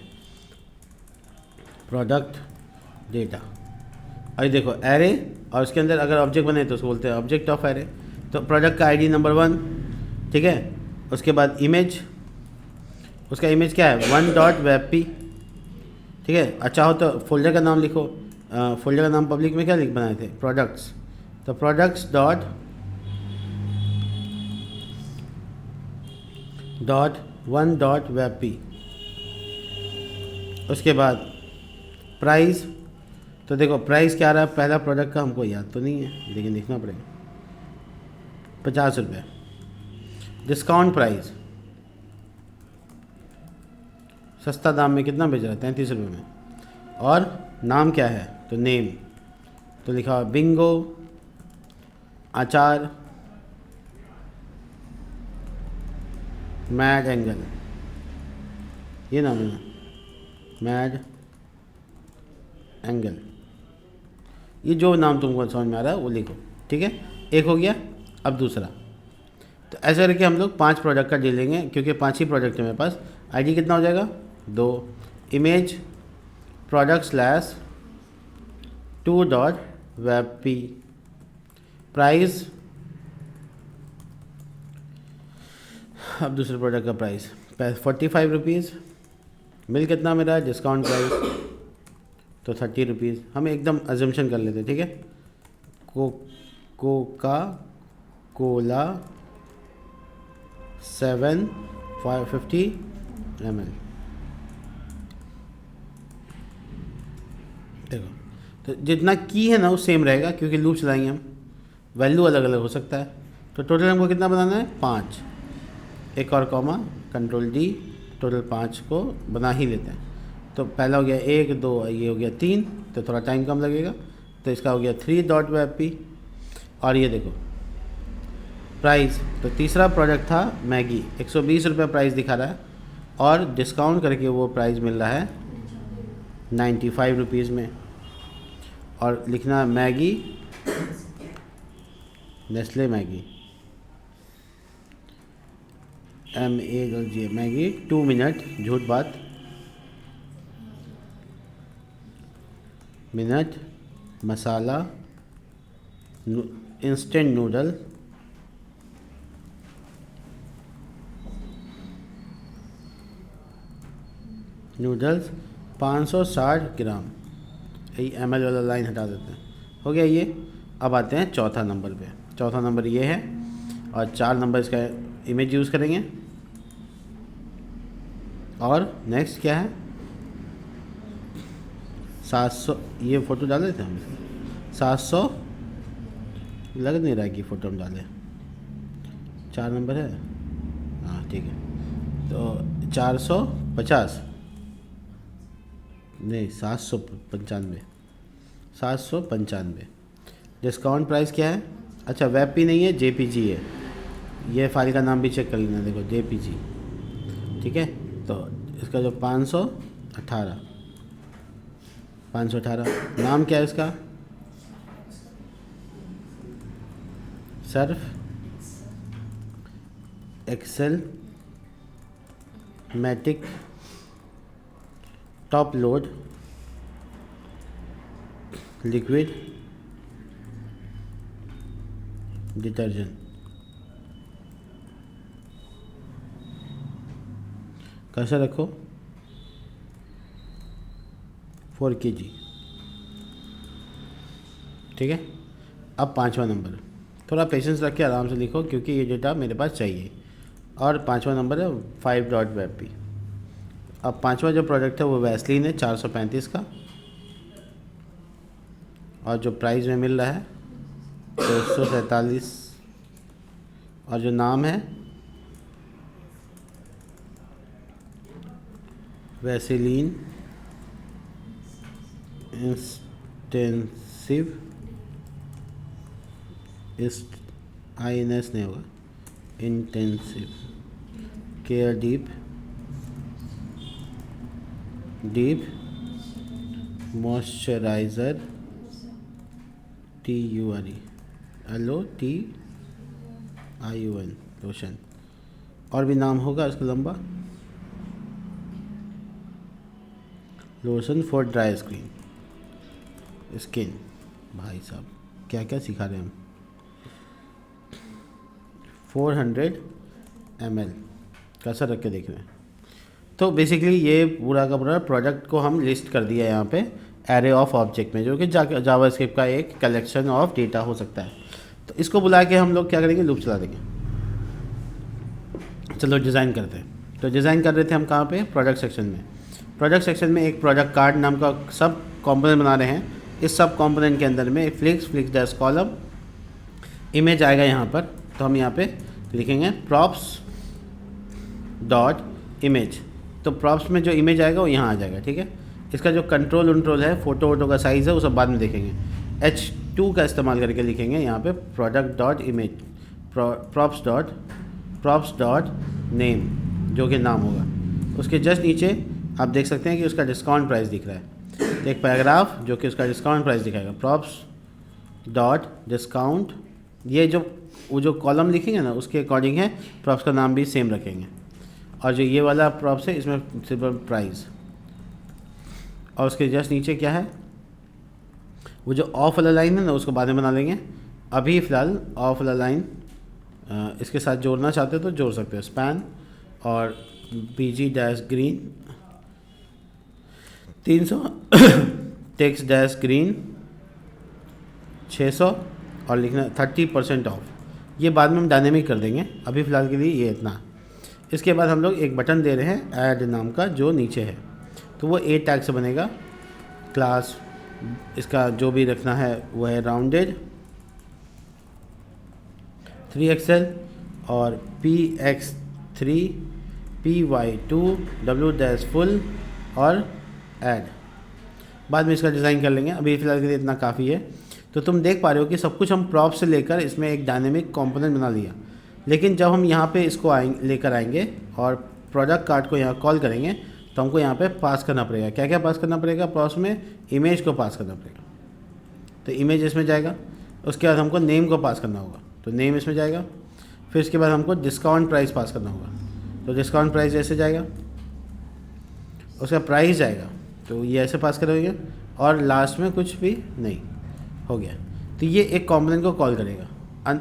प्रोडक्ट डेटा, और ये देखो एरे, और उसके अंदर अगर ऑब्जेक्ट बने तो उसको बोलते हैं ऑब्जेक्ट ऑफ एरे। तो प्रोडक्ट का आईडी नंबर 1, ठीक है, उसके बाद इमेज, उसका इमेज क्या है 1.webp, ठीक है। अच्छा हो तो फोल्डर का नाम लिखो, फोल्डर का नाम पब्लिक में क्या लिख बनाए थे, प्रोडक्ट्स, तो प्रोडक्ट्स डॉट 1.webp। उसके बाद प्राइस, तो देखो प्राइस क्या आ रहा है, पहला प्रोडक्ट का हमको याद तो नहीं है लेकिन लिखना पड़ेगा, 50 रुपये। डिस्काउंट प्राइस, सस्ता दाम में कितना बेच रहा है, 33 रुपये में। और नाम क्या है, तो नेम, तो लिखा बिंगो अचार मैड एंगल, ये नाम है मैड एंगल, ये जो नाम तुमको समझ में आ रहा है वो लिखो, ठीक है। एक हो गया। अब दूसरा, तो ऐसे करके हम लोग 5 प्रोडक्ट का डील लेंगे क्योंकि 5 ही प्रोडक्ट है मेरे पास। आईडी कितना हो जाएगा 2, image product slash 2.webp, price, अब दूसरे प्रोडक्ट का प्राइस 45 रुपीज़, बिल कितना मेरा है, डिस्काउंट प्राइस तो 30 रुपीज़। हम एकदम अजम्पशन कर लेते हैं, ठीक है। कोका कोला 750 ml, देखो तो जितना की है ना वो सेम रहेगा क्योंकि लूप चलाएंगे हम, वैल्यू अलग अलग हो सकता है। तो टोटल हमको कितना बनाना है 5, एक और कॉमा कंट्रोल D, टोटल 5 को बना ही लेते हैं। तो पहला हो गया 1 2, ये हो गया 3, तो थोड़ा टाइम कम लगेगा, तो इसका हो गया 3.webp। और ये देखो प्राइस, तो तीसरा प्रोडक्ट था मैगी, 120 रुपये प्राइस दिखा रहा है और डिस्काउंट करके वो प्राइस मिल रहा है 95 रुपीज़ में। और लिखना Maggi, Nestle Maggi, MAG Maggi 2 minute, झूठ बात, मिनट मसाला इंस्टेंट नूडल, नूडल्स 560 ग्राम, यही ml वाला लाइन हटा देते हैं, हो गया ये। अब आते हैं चौथा नंबर पे, चौथा नंबर ये है और 4 नंबर इसका इमेज यूज़ करेंगे। और नेक्स्ट क्या है 700, ये फ़ोटो डाले थे हम, 700 लग नहीं रहा है कि फ़ोटो हम डालें, 4 नंबर है, हाँ ठीक है। तो 450 नहीं 795, 795। डिस्काउंट प्राइस क्या है, अच्छा WebP नहीं है JPG है, ये फाइल का नाम भी चेक कर लेना, देखो JPG, ठीक है। तो इसका जो 518 नाम क्या है इसका, Surf Excel Matic top load liquid detergent, कैसा रखो 4 kg, ठीक है। अब 5वां नंबर, थोड़ा पेशेंस रख के आराम से लिखो क्योंकि ये डेटा मेरे पास चाहिए। और 5वां नंबर है 5.webp। अब 5वां जो प्रोडक्ट है वो वैसलीन है 435 का, और जो प्राइस में मिल रहा है 247, और जो नाम है वैसलीन इंटेंसिव INS नहीं होगा, intensive care deep moisturiser TURE LOTION lotion, और भी नाम होगा इसका लंबा, लोशन फॉर ड्राई स्किन। भाई साहब क्या क्या सिखा रहे हैं हम। 400 ml कैसा रख के देख रहे हैं। तो बेसिकली ये पूरा का पूरा प्रोडक्ट को हम लिस्ट कर दिया यहाँ पे एरे ऑफ ऑब्जेक्ट में, जो कि जावास्क्रिप्ट का एक कलेक्शन ऑफ डेटा हो सकता है। तो इसको बुला के हम लोग क्या करेंगे, लूप चला देंगे। चलो डिज़ाइन करते हैं। तो डिज़ाइन कर रहे थे हम कहाँ पे, प्रोडक्ट सेक्शन में। प्रोडक्ट सेक्शन में एक प्रोडक्ट कार्ड नाम का सब कंपोनेंट बना रहे हैं। इस सब कंपोनेंट के अंदर में फ्लिक्स डैश कॉलम इमेज आएगा यहाँ पर। तो हम यहाँ पे लिखेंगे प्रॉप्स डॉट इमेज। तो प्रॉप्स में जो इमेज आएगा वो यहाँ आ जाएगा, ठीक है। इसका जो कंट्रोल है, फोटो वोटो का साइज़ है, वो सब बाद में देखेंगे। H2 का इस्तेमाल करके लिखेंगे यहाँ पे product dot image props dot name, जो कि नाम होगा। उसके जस्ट नीचे आप देख सकते हैं कि उसका डिस्काउंट प्राइस दिख रहा है। तो एक पैराग्राफ जो कि उसका डिस्काउंट प्राइस दिखाएगा, प्रॉप्स डॉट डिस्काउंट। ये जो कॉलम लिखेंगे ना उसके अकॉर्डिंग है, प्रॉप्स का नाम भी सेम रखेंगे। और जो ये वाला प्रॉप्स है इसमें सिर्फ प्राइस। और उसके जस्ट नीचे क्या है, वो जो ऑफ वाला लाइन है ना उसको बाद में बना लेंगे। अभी फ़िलहाल ऑफ वाला लाइन इसके साथ जोड़ना चाहते हो तो जोड़ सकते हो। स्पैन और BG dash green 300 text dash green 600 और लिखना 30% ऑफ। ये बाद में हम डायनेमिक कर देंगे, अभी फ़िलहाल के लिए ये इतना। इसके बाद हम लोग एक बटन दे रहे हैं ऐड नाम का, जो नीचे है। तो वो A टैग से बनेगा। क्लास इसका जो भी रखना है वो है राउंडेड 3XL और PX3 PY2 W dash full और ऐड। बाद में इसका डिज़ाइन कर लेंगे, अभी फ़िलहाल के लिए इतना काफ़ी है। तो तुम देख पा रहे हो कि सब कुछ हम प्रॉप से लेकर इसमें एक डायनेमिक कंपोनेंट बना लिया। लेकिन जब हम यहाँ पे इसको लेकर आएंगे और प्रोडक्ट कार्ड को यहाँ कॉल करेंगे तो हमको यहाँ पे पास करना पड़ेगा। क्या क्या पास करना पड़ेगा, प्रॉप्स में इमेज को पास करना पड़ेगा। तो इमेज इसमें जाएगा। उसके बाद हमको नेम को पास करना होगा, तो नेम इसमें जाएगा। फिर इसके बाद हमको डिस्काउंट प्राइस पास करना होगा, तो डिस्काउंट प्राइस ऐसे जाएगा। उसका प्राइस जाएगा, तो ये ऐसे पास करोगे। और लास्ट में कुछ भी नहीं, हो गया। तो ये एक कॉम्पोनेंट को कॉल करेगा।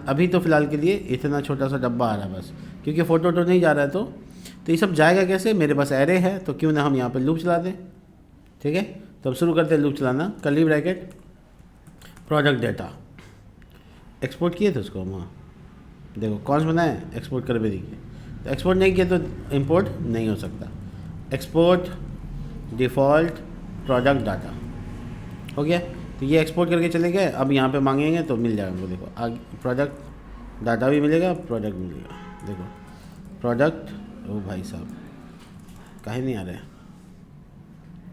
अभी तो फ़िलहाल के लिए इतना छोटा सा डब्बा आ रहा है बस, क्योंकि फ़ोटो नहीं जा रहा है। तो ये सब जाएगा कैसे, मेरे पास एरे है, तो क्यों ना हम यहाँ पे लूप चला दें। ठीक है, तो अब शुरू करते हैं लूप चलाना। Curly bracket product data export किए थे उसको हम, वहाँ देखो कौन सा बनाए, एक्सपोर्ट कर भी देखिए। तो एक्सपोर्ट नहीं किया तो इंपोर्ट नहीं हो सकता। एक्सपोर्ट डिफ़ॉल्ट प्रोडक्ट डाटा हो गया। तो ये एक्सपोर्ट करके चले गए। अब यहाँ पे मांगेंगे तो मिल जाएगा हमको। देखो आगे प्रोडक्ट डाटा भी मिलेगा, प्रोडक्ट मिलेगा। देखो प्रोडक्ट, ओ भाई साहब काहे नहीं आ रहे हैं,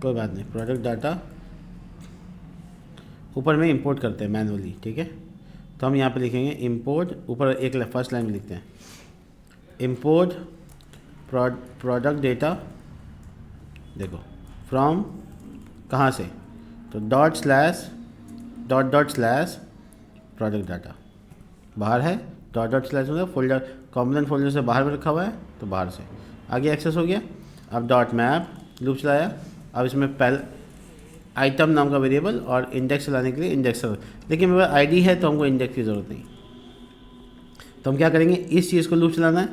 कोई बात नहीं। प्रोडक्ट डाटा ऊपर में इंपोर्ट करते हैं मैनुअली, ठीक है। तो हम यहाँ पे लिखेंगे इंपोर्ट, ऊपर एक फर्स्ट लाइन में लिखते हैं इंपोर्ट प्रोडक्ट डेटा। देखो फ्रॉम कहाँ से, तो डॉट स्लैश प्रोडक्ट डाटा बाहर है। डॉट स्लैश मतलब फोल्डर, कॉम्पोनेंट फोल्डर से बाहर में रखा हुआ है, तो बाहर से आगे एक्सेस हो गया। अब डॉट मैप लूप चलाया। अब इसमें पहले आइटम नाम का वेरिएबल और इंडेक्स चलाने के लिए इंडेक्स, लेकिन मेरे पास आईडी है तो हमको इंडेक्स की ज़रूरत नहीं। तो हम क्या करेंगे, इस चीज़ को लूप चलाना है,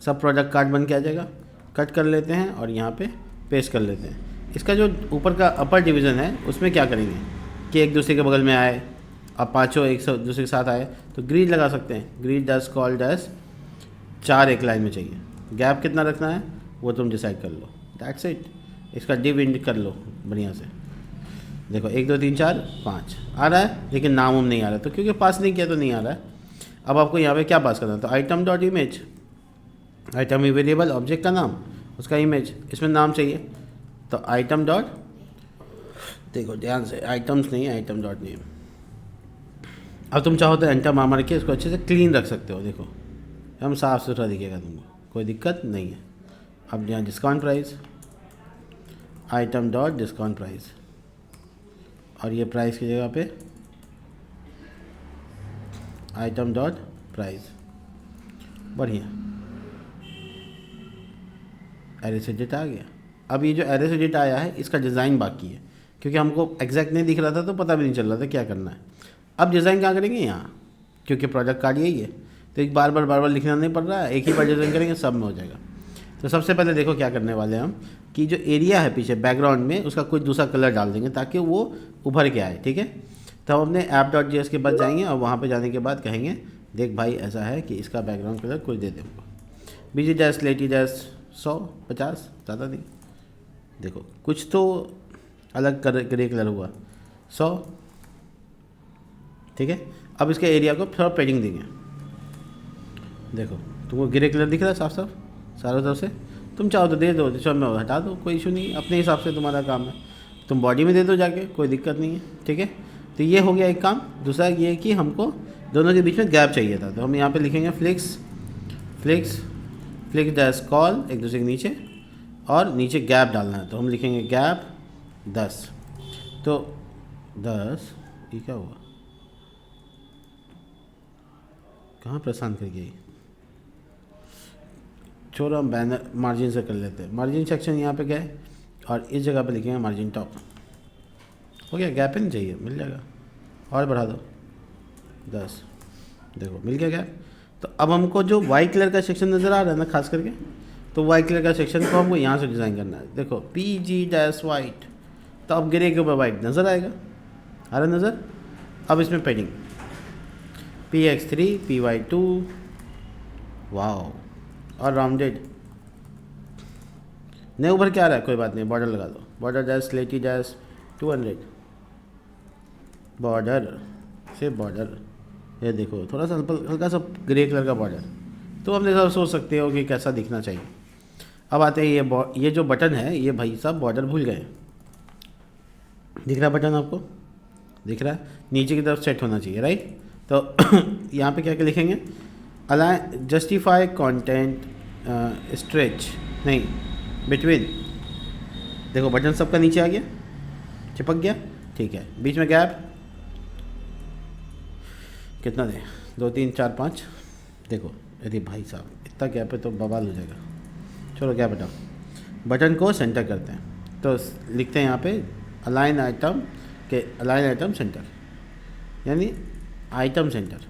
सब प्रोडक्ट कार्ड बन के आ जाएगा। कट कर लेते हैं और यहाँ पे पेस्ट कर लेते हैं। इसका जो ऊपर का अपर डिवीज़न है उसमें क्या करेंगे कि एक दूसरे के बगल में आए, अब पाँचों एक दूसरे के साथ आए, तो ग्रीड लगा सकते हैं। ग्रीड डैश कॉल डैश 4 एक लाइन में चाहिए। गैप कितना रखना है वो तुम डिसाइड कर लो, दैट्स इट। इसका डिव इंड कर लो बढ़िया से। देखो 1 2 3 4 5 आ रहा है, लेकिन नाम हम नहीं आ रहा है, तो क्योंकि पास नहीं किया तो नहीं आ रहा है। अब आपको यहाँ पे क्या पास करना है, तो आइटम डॉट इमेज, आइटम ही वेरिएबल, ऑब्जेक्ट का नाम, उसका इमेज, इसमें नाम चाहिए। तो आइटम डॉट, देखो ध्यान से, आइटम्स नहीं, आइटम डॉट नेम, अब तुम चाहो तो एंटर मार के इसको अच्छे से क्लीन रख सकते हो। देखो हम साफ़ सुथरा दिखेगा तुमको, कोई दिक्कत नहीं है। अब यहाँ discount price, item dot discount price, और ये प्राइस की जगह पे आइटम डॉट प्राइस। बढ़िया, एरे से डेटा आ गया। अब ये जो एरे से डेटा आया है इसका डिज़ाइन बाकी है, क्योंकि हमको एग्जैक्ट नहीं दिख रहा था तो पता भी नहीं चल रहा था क्या करना है। अब डिज़ाइन कहाँ करेंगे? यहाँ, क्योंकि प्रोडक्ट कार्ड यही है तो एक बार बार लिखना नहीं पड़ रहा है, एक ही बार डिज़ाइन करेंगे सब में हो जाएगा। तो सबसे पहले देखो क्या करने वाले हैं हम, कि जो एरिया है पीछे बैकग्राउंड में उसका कोई दूसरा कलर डाल देंगे ताकि वो उभर के आए। ठीक है, तो हम अपने app.js के पास जाएंगे और वहाँ पे जाने के बाद कहेंगे देख भाई ऐसा है कि इसका बैकग्राउंड कलर कोई दे दे हमको, बीजी डैश लेटी डैश 150, ज़्यादा नहीं। देखो कुछ तो अलग ग्रे कलर हुआ 100। ठीक है, अब इसके एरिया को थोड़ा पेडिंग देंगे। देखो तुमको ग्रे कलर दिख रहा है साफ साफ चारों तरफ से, तुम चाहो तो दे दो, चलो मैं हटा दो, कोई इशू नहीं, अपने हिसाब से तुम्हारा काम है। तुम बॉडी में दे दो जाके, कोई दिक्कत नहीं है। ठीक है, तो ये हो गया एक काम। दूसरा ये कि हमको दोनों के बीच में गैप चाहिए था, तो हम यहाँ पे लिखेंगे फ्लिक्स डैश कॉल एक दूसरे के नीचे, और नीचे गैप डालना है तो हम लिखेंगे गैप 10। तो 10 ये क्या हुआ, कहाँ प्रस्थान कर गई? छोड़ो, हम बैनर मार्जिन से कर लेते हैं। मार्जिन सेक्शन यहाँ पे गए और इस जगह पे लिखेंगे मार्जिन टॉप। हो गया, गैप ही नहीं चाहिए, मिल जाएगा। और बढ़ा दो 10, देखो मिल गया गैप। तो अब हमको जो वाइट कलर का सेक्शन नज़र आ रहा है ना खास करके, तो वाइट कलर का सेक्शन को हमको यहाँ से डिज़ाइन करना है। देखो PG डैश वाइट, तो अब ग्रे के ऊपर वाइट नज़र आएगा, आ रहा नज़र। अब इसमें पेडिंग PX3 PY2, वाओ, और राउंडेड नहीं उभर के आ रहा है, कोई बात नहीं, बॉर्डर लगा दो, बॉर्डर डैश स्लेटी डैश 200, बॉर्डर से बॉर्डर, ये देखो थोड़ा सा हल्का सा ग्रे कलर का बॉर्डर। तो अपने साथ सोच सकते हो कि कैसा दिखना चाहिए। अब आते हैं ये जो बटन है, ये भाई साहब बॉर्डर भूल गए। दिख रहा है बटन आपको? दिख रहा है, नीचे की तरफ सेट होना चाहिए, राइट। तो यहाँ पे क्या क्या लिखेंगे, अलाइन जस्टिफाई कंटेंट स्ट्रेच नहीं बिटवीन। देखो बटन सबका नीचे आ गया, चिपक गया। ठीक है, बीच में गैप कितना दें, 2 3 4 5। देखो अरे भाई साहब इतना गैप है तो बवाल हो जाएगा। चलो गैप हटाओ, बटन को सेंटर करते हैं। तो लिखते हैं यहाँ पे अलाइन आइटम सेंटर, यानी आइटम सेंटर।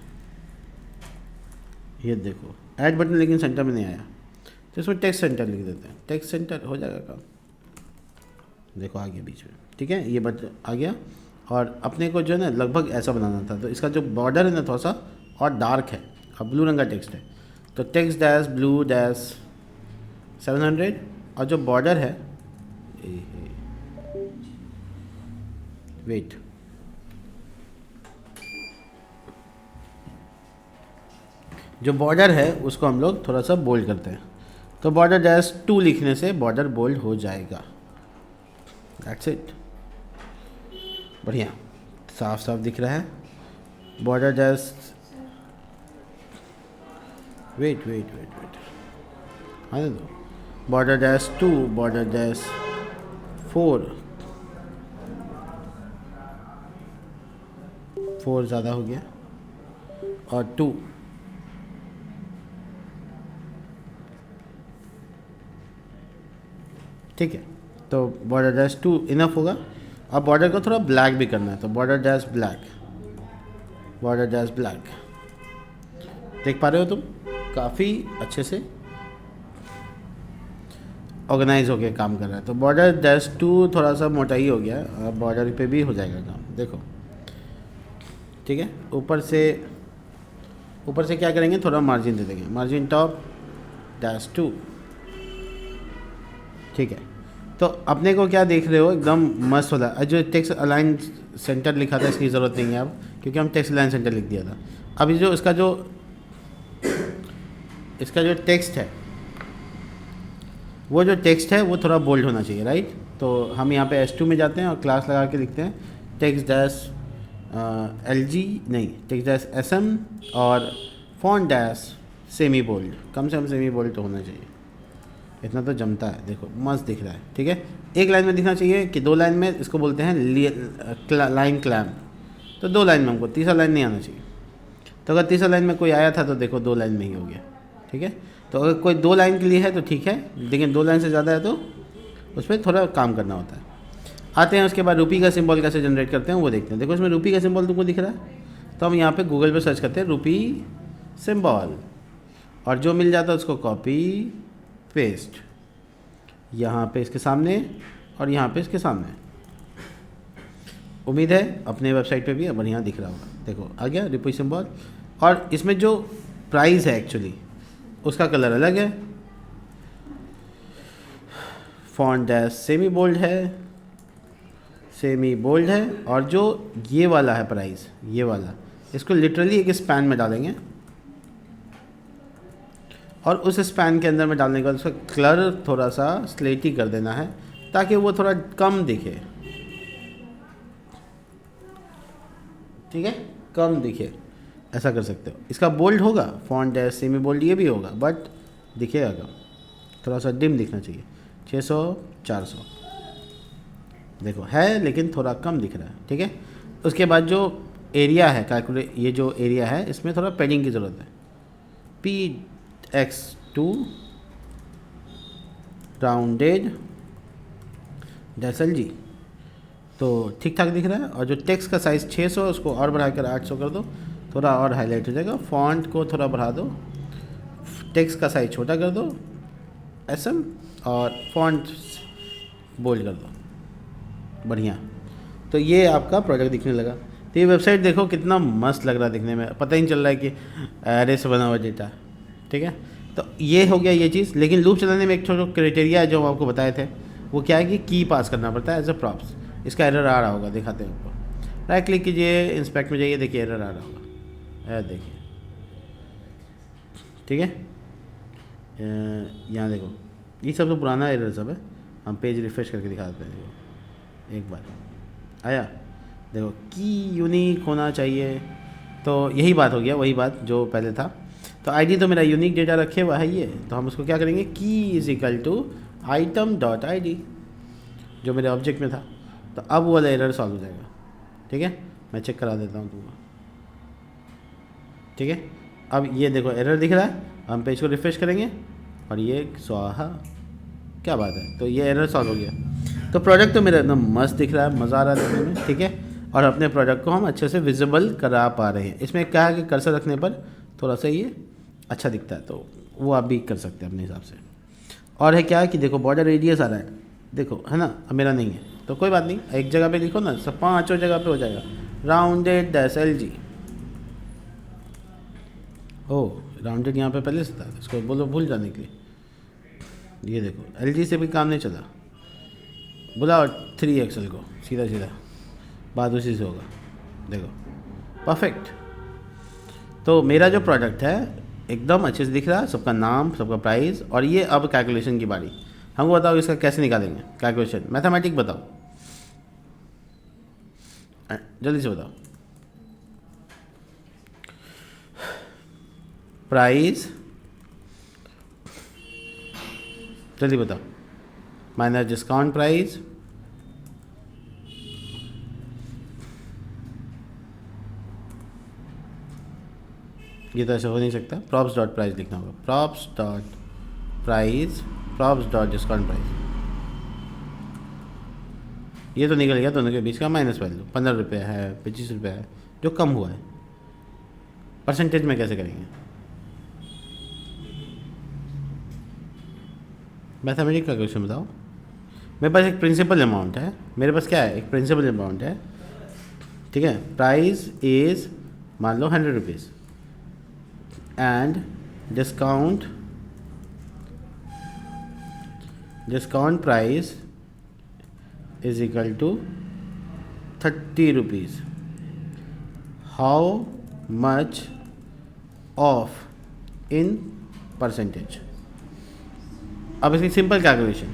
ये देखो ऐड बटन लेकिन सेंटर में नहीं आया, तो इसमें टेक्स्ट सेंटर लिख देते हैं। टेक्स्ट सेंटर हो जाएगा काम। देखो आ गया बीच में, ठीक है, ये बटन आ गया। और अपने को जो है ना लगभग ऐसा बनाना था, तो इसका जो बॉर्डर है ना थोड़ा सा और डार्क है, और ब्लू रंग का टेक्स्ट है, तो टेक्स्ट डैश ब्लू डैश 700। और जो बॉर्डर है वेट, जो बॉर्डर है उसको हम लोग थोड़ा सा बोल्ड करते हैं। तो बॉर्डर डैश 2 लिखने से बॉर्डर बोल्ड हो जाएगा। दैट्स इट, बढ़िया साफ साफ दिख रहा है। बॉर्डर डैश वेट आने दो, बॉर्डर डैश 2, बॉर्डर डैश 4 ज़्यादा हो गया, और 2। ठीक है, तो बॉर्डर डैश 2 इनफ होगा। अब बॉर्डर को थोड़ा ब्लैक भी करना है, तो border dash black, border dash black. देख पा रहे हो तुम, काफ़ी अच्छे से ऑर्गेनाइज होकर काम कर रहा है। तो बॉर्डर डैश 2 थोड़ा सा मोटाई हो गया, अब बॉर्डर पे भी हो जाएगा काम। देखो ठीक है, ऊपर से क्या करेंगे, थोड़ा मार्जिन दे देंगे, मार्जिन टॉप डैश 2। ठीक है, तो अपने को क्या देख रहे हो, एकदम मस्त वाला। जो टेक्स्ट अलाइन सेंटर लिखा था इसकी ज़रूरत नहीं है अब, क्योंकि हम टेक्स्ट अलाइन सेंटर लिख दिया था। अभी जो इसका जो टेक्स्ट है, वो जो टेक्स्ट है वो थोड़ा बोल्ड होना चाहिए, राइट। तो हम यहाँ पे S2 में जाते हैं और क्लास लगा के लिखते हैं टेक्स्ट डैश LG नहीं, टेक्सास SM और फॉन्ट डैश सेमी बोल्ड, कम से कम सेमी बोल्ड तो होना चाहिए, इतना तो जमता है। देखो मस्त दिख रहा है, ठीक है। एक लाइन में दिखना चाहिए कि 2 लाइन में, इसको बोलते हैं लाइन क्लैम्प, तो 2 लाइन में हमको, तीसरा लाइन नहीं आना चाहिए। तो अगर तीसरा लाइन में कोई आया था तो देखो 2 लाइन में ही हो गया, ठीक है। तो अगर कोई 2 लाइन के लिए है तो ठीक है, लेकिन 2 लाइन से ज़्यादा है तो उस पर थोड़ा काम करना होता है। आते हैं उसके बाद रुपी का सिंबल कैसे जनरेट करते हैं वो देखते हैं। देखो इसमें रुपी का सिंबल तुमको दिख रहा है, तो हम यहाँ पे गूगल पे सर्च करते हैं रुपी सिंबल, और जो मिल जाता है उसको कॉपी पेस्ट यहाँ पे इसके सामने और यहाँ पे इसके सामने। उम्मीद है अपने वेबसाइट पे भी बढ़िया दिख रहा होगा। देखो आ गया रुपी सिंबल, और इसमें जो प्राइस है एक्चुअली उसका कलर अलग है, फॉन्ट डैश सेमी बोल्ड है, और जो ये वाला है प्राइस, ये वाला, इसको लिटरली एक स्पैन में डालेंगे, और उस स्पैन के अंदर में डालने के बाद उसका कलर थोड़ा सा स्लेटी कर देना है ताकि वो थोड़ा कम दिखे, ठीक है, कम दिखे, ऐसा कर सकते हो। इसका बोल्ड होगा, फॉन्ट डैश सेमी बोल्ड ये भी होगा, बट दिखेगा कम, थोड़ा सा डिम दिखना चाहिए। 600 400 देखो है, लेकिन थोड़ा कम दिख रहा है, ठीक है। उसके बाद जो एरिया है कैलकुलेट, ये जो एरिया है इसमें थोड़ा पेडिंग की ज़रूरत है। PX2 राउंडेड DSLG, तो ठीक ठाक दिख रहा है। और जो टेक्स्ट का साइज़ 600 उसको और बढ़ाकर 800 कर दो, थोड़ा और हाईलाइट हो जाएगा। फॉन्ट को थोड़ा बढ़ा दो, टेक्स्ट का साइज़ छोटा कर दो SM, और फॉन्ट बोल्ड कर दो, बढ़िया। तो ये आपका प्रोडक्ट दिखने लगा। तो ये वेबसाइट देखो कितना मस्त लग रहा है दिखने में, पता ही नहीं चल रहा है कि एरे से बना हुआ डेटा, ठीक है। तो ये हो गया ये चीज़। लेकिन लूप चलाने में एक छोटा क्राइटेरिया है जो हम आपको बताए थे, वो क्या है कि की पास करना पड़ता है एज अ प्रॉप्स। इसका एरर आ रहा होगा, दिखाते हैं आपको। राइट क्लिक कीजिए, इंस्पेक्ट में जाइए, देखिए एरर आ रहा होगा, देखिए, ठीक है। यहाँ देखो, ये सब तो पुराना एरर सब है, हम पेज रिफ्रेश करके दिखा देते हैं। देखो एक बार आया, देखो की यूनिक होना चाहिए, तो यही बात हो गया, वही बात जो पहले था। तो आईडी तो मेरा यूनिक डेटा रखे हुआ है ये, तो हम उसको क्या करेंगे, की इज इक्वल टू item.id जो मेरे ऑब्जेक्ट में था। तो अब वो वाला एरर सॉल्व हो जाएगा, ठीक है। मैं चेक करा देता हूँ तुमको, ठीक है। अब ये देखो एरर दिख रहा है, हम पेज को रिफ्रेश करेंगे और ये स्वाहा, क्या बात है। तो ये एरर सॉल्व हो गया। तो प्रोडक्ट तो मेरा एकदम मस्त दिख रहा है, मज़ा आ रहा है देखने में, ठीक है। और अपने प्रोडक्ट को हम अच्छे से विजिबल करा पा रहे हैं। इसमें क्या है कि कर्सर रखने पर थोड़ा सा ये अच्छा दिखता है, तो वो आप भी कर सकते हैं अपने हिसाब से। और है क्या है कि देखो बॉर्डर रेडियस आ रहा है, देखो है ना, अब मेरा नहीं है तो कोई बात नहीं, एक जगह पे लिखो ना, सब 5 जगह पे हो जाएगा। राउंडेड DSLG, ओह राउंडेड यहाँ पे पहले से था, इसको बोलो भूल जाने के लिए। ये देखो LG से भी काम नहीं चला, बुलाओ 3XL को, सीधा सीधा बात उसी से होगा, देखो परफेक्ट। तो मेरा जो प्रोडक्ट है एकदम अच्छे से दिख रहा है, सबका नाम, सबका प्राइस। और ये अब कैलकुलेशन की बारी, हमको बताओ इसका कैसे निकालेंगे कैलकुलेशन, मैथमेटिक बताओ, जल्दी से बताओ। प्राइस जल्दी बताओ, माइनस डिस्काउंट प्राइस, ये तो ऐसे हो नहीं सकता, प्रॉप्स डॉट प्राइस लिखना होगा, props dot price, props dot discount price. ये तो निकल गया दोनों के बीच का माइनस वैल्यू, 15 रुपये है, 25 रुपये है, जो कम हुआ है। परसेंटेज में कैसे करेंगे, मैथमेटिक का क्वेश्चन बताओ। मेरे पास एक प्रिंसिपल अमाउंट है, मेरे पास क्या है, एक प्रिंसिपल अमाउंट है, ठीक है। प्राइस इज़ मान लो 100 rupees, and discount price is equal to 30 rupees. How much off in percentage. अब इसकी सिंपल कैलकुलेशन,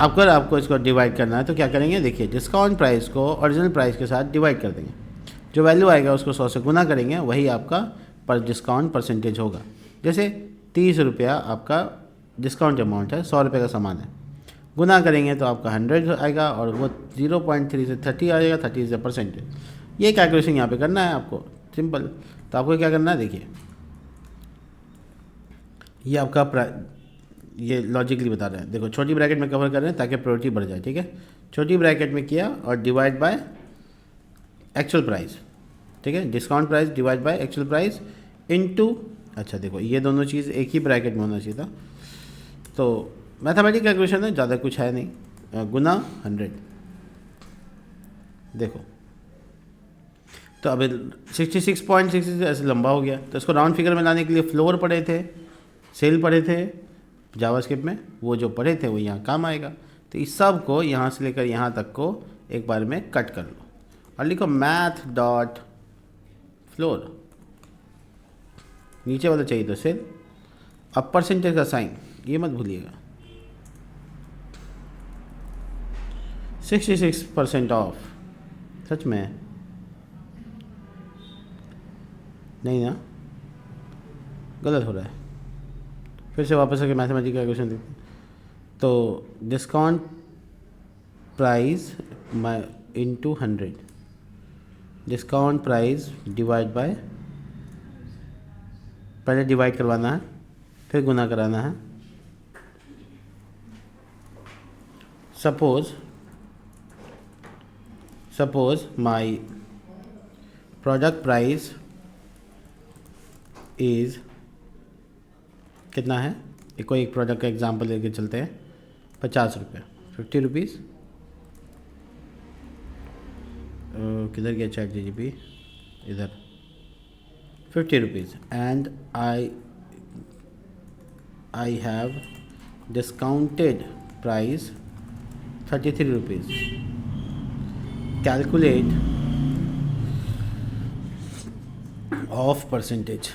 अगर आपको इसको डिवाइड करना है तो क्या करेंगे, देखिए डिस्काउंट प्राइस को ओरिजिनल प्राइस के साथ डिवाइड कर देंगे, जो वैल्यू आएगा उसको 100 से गुना करेंगे, वही आपका पर डिस्काउंट परसेंटेज होगा। जैसे 30 रुपया आपका डिस्काउंट अमाउंट है, 100 रुपये का सामान है, गुना करेंगे तो आपका 100 आएगा और वो 0.3 से 30 आ जाएगा, 30 इज़ द परसेंटेज। ये कैलकुलेशन यहाँ पे करना है आपको, सिंपल। तो आपको क्या करना है, देखिए ये आपका ये लॉजिकली बता रहे हैं, देखो छोटी ब्रैकेट में कवर कर रहे हैं ताकि प्रायोरिटी बढ़ जाए, ठीक है। छोटी ब्रैकेट में किया और डिवाइड बाय एक्चुअल प्राइस, ठीक है, discount price divide by actual price into, अच्छा देखो ये दोनों चीज़ एक ही ब्रैकेट में होना चाहिए था। तो मैथमेटिकल कैलकुलेशन है, ज़्यादा कुछ है नहीं, गुना 100, देखो तो अब 66.66 ऐसे लंबा हो गया। तो इसको राउंड फिगर में लाने के लिए फ्लोर पढ़े थे, सेल पढ़े थे जावास्क्रिप्ट में, वो जो पढ़े थे वो यहाँ काम आएगा। तो इस सब को यहाँ से लेकर यहाँ तक को एक बार में कट कर लो और लिखो मैथ डॉट फ्लोर, नीचे वाला चाहिए तो सेल, अब परसेंटेज का साइन ये मत भूलिएगा, 66% ऑफ, सच में नहीं ना, गलत हो रहा है। फिर से वापस आके मैथमेटिकल कैलकुलेशन देखते हैं। तो discount price into 100, discount price divide by, पहले डिवाइड करवाना है फिर गुना कराना है। Suppose my product price is, कितना है, कोई एक प्रोडक्ट का एग्जांपल लेके चलते हैं, 50 रुपये, 50 रुपीज़, किधर गया चैट जीपीटी, इधर 50 rupees and I have discounted price 33 rupees, calculate of percentage.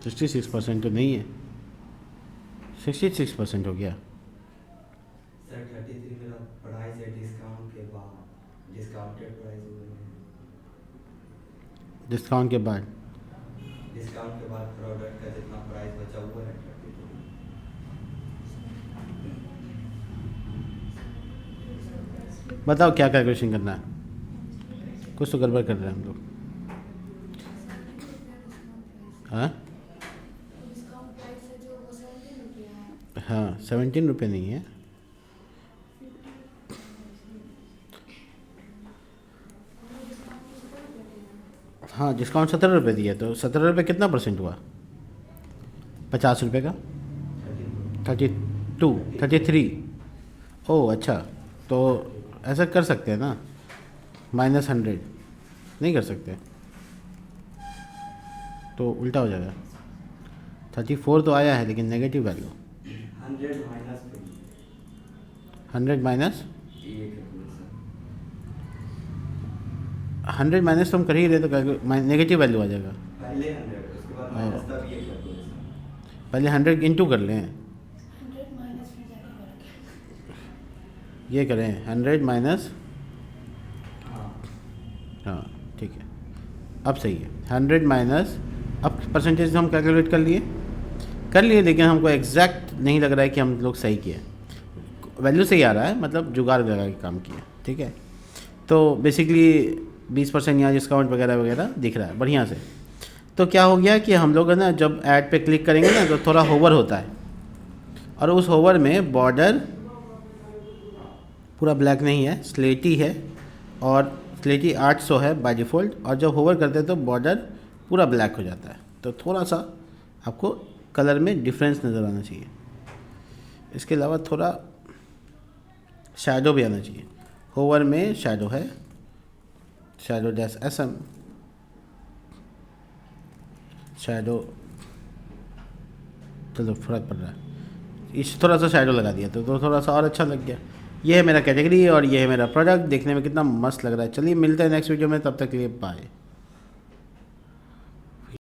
66% तो नहीं है, 66% हो गया सर। 33 मेरा प्राइस है डिस्काउंट के बाद, डिस्काउंटेड प्राइस डिस्काउंट के बाद, डिस्काउंट के बाद प्रोडक्ट का जितना प्राइस बचा हुआ है 32। बताओ क्या कैलकुलेशन करना है, कुछ तो गड़बड़ कर रहे हैं हम लोग। हाँ हाँ 17 रुपये नहीं है, हाँ डिस्काउंट 17 रुपये दिया, तो 17 रुपये कितना परसेंट हुआ, 50 रुपये का 33। ओह अच्छा, तो ऐसा कर सकते हैं ना, -100 नहीं कर सकते, तो उल्टा हो जाएगा। 34 तो आया है लेकिन नेगेटिव वैल्यू, 100 माइनस 100 माइनस तो हम कर ही रहे, तो नेगेटिव वैल्यू आ जाएगा। पहले 100 उसके बाद माइनस, तब ये कैलकुलेशन, पहले 100 इंटू कर लें, ये करें 100 माइनस, हाँ ठीक है, अब सही है। 100 माइनस, अब परसेंटेज हम कैलकुलेट कर लिए, लेकिन हमको एग्जैक्ट नहीं लग रहा है कि हम लोग सही किए, वैल्यू सही आ रहा है, मतलब जुगाड़ लगा के काम किया, ठीक है। तो बेसिकली 20% यहाँ डिस्काउंट वगैरह वगैरह दिख रहा है बढ़िया से। तो क्या हो गया कि हम लोग है ना, जब ऐड पे क्लिक करेंगे ना तो थोड़ा होवर होता है, और उस होवर में बॉर्डर पूरा ब्लैक नहीं है, स्लेटी है, और स्लेटी 800 है बाय डिफ़ॉल्ट, और जब होवर करते हैं तो बॉर्डर पूरा ब्लैक हो जाता है। तो थोड़ा सा आपको कलर में डिफरेंस नज़र आना चाहिए, इसके अलावा थोड़ा शैडो भी आना चाहिए। होवर में शैडो है, शैडो डैश SM, शैडो, चलो फर्क पड़ रहा है, इस थोड़ा सा शैडो लगा दिया तो थोड़ा सा और अच्छा लग गया। ये है मेरा कैटेगरी और ये है मेरा प्रोडक्ट, देखने में कितना मस्त लग रहा है। चलिए मिलते हैं नेक्स्ट वीडियो में, तब तक के लिए बाय।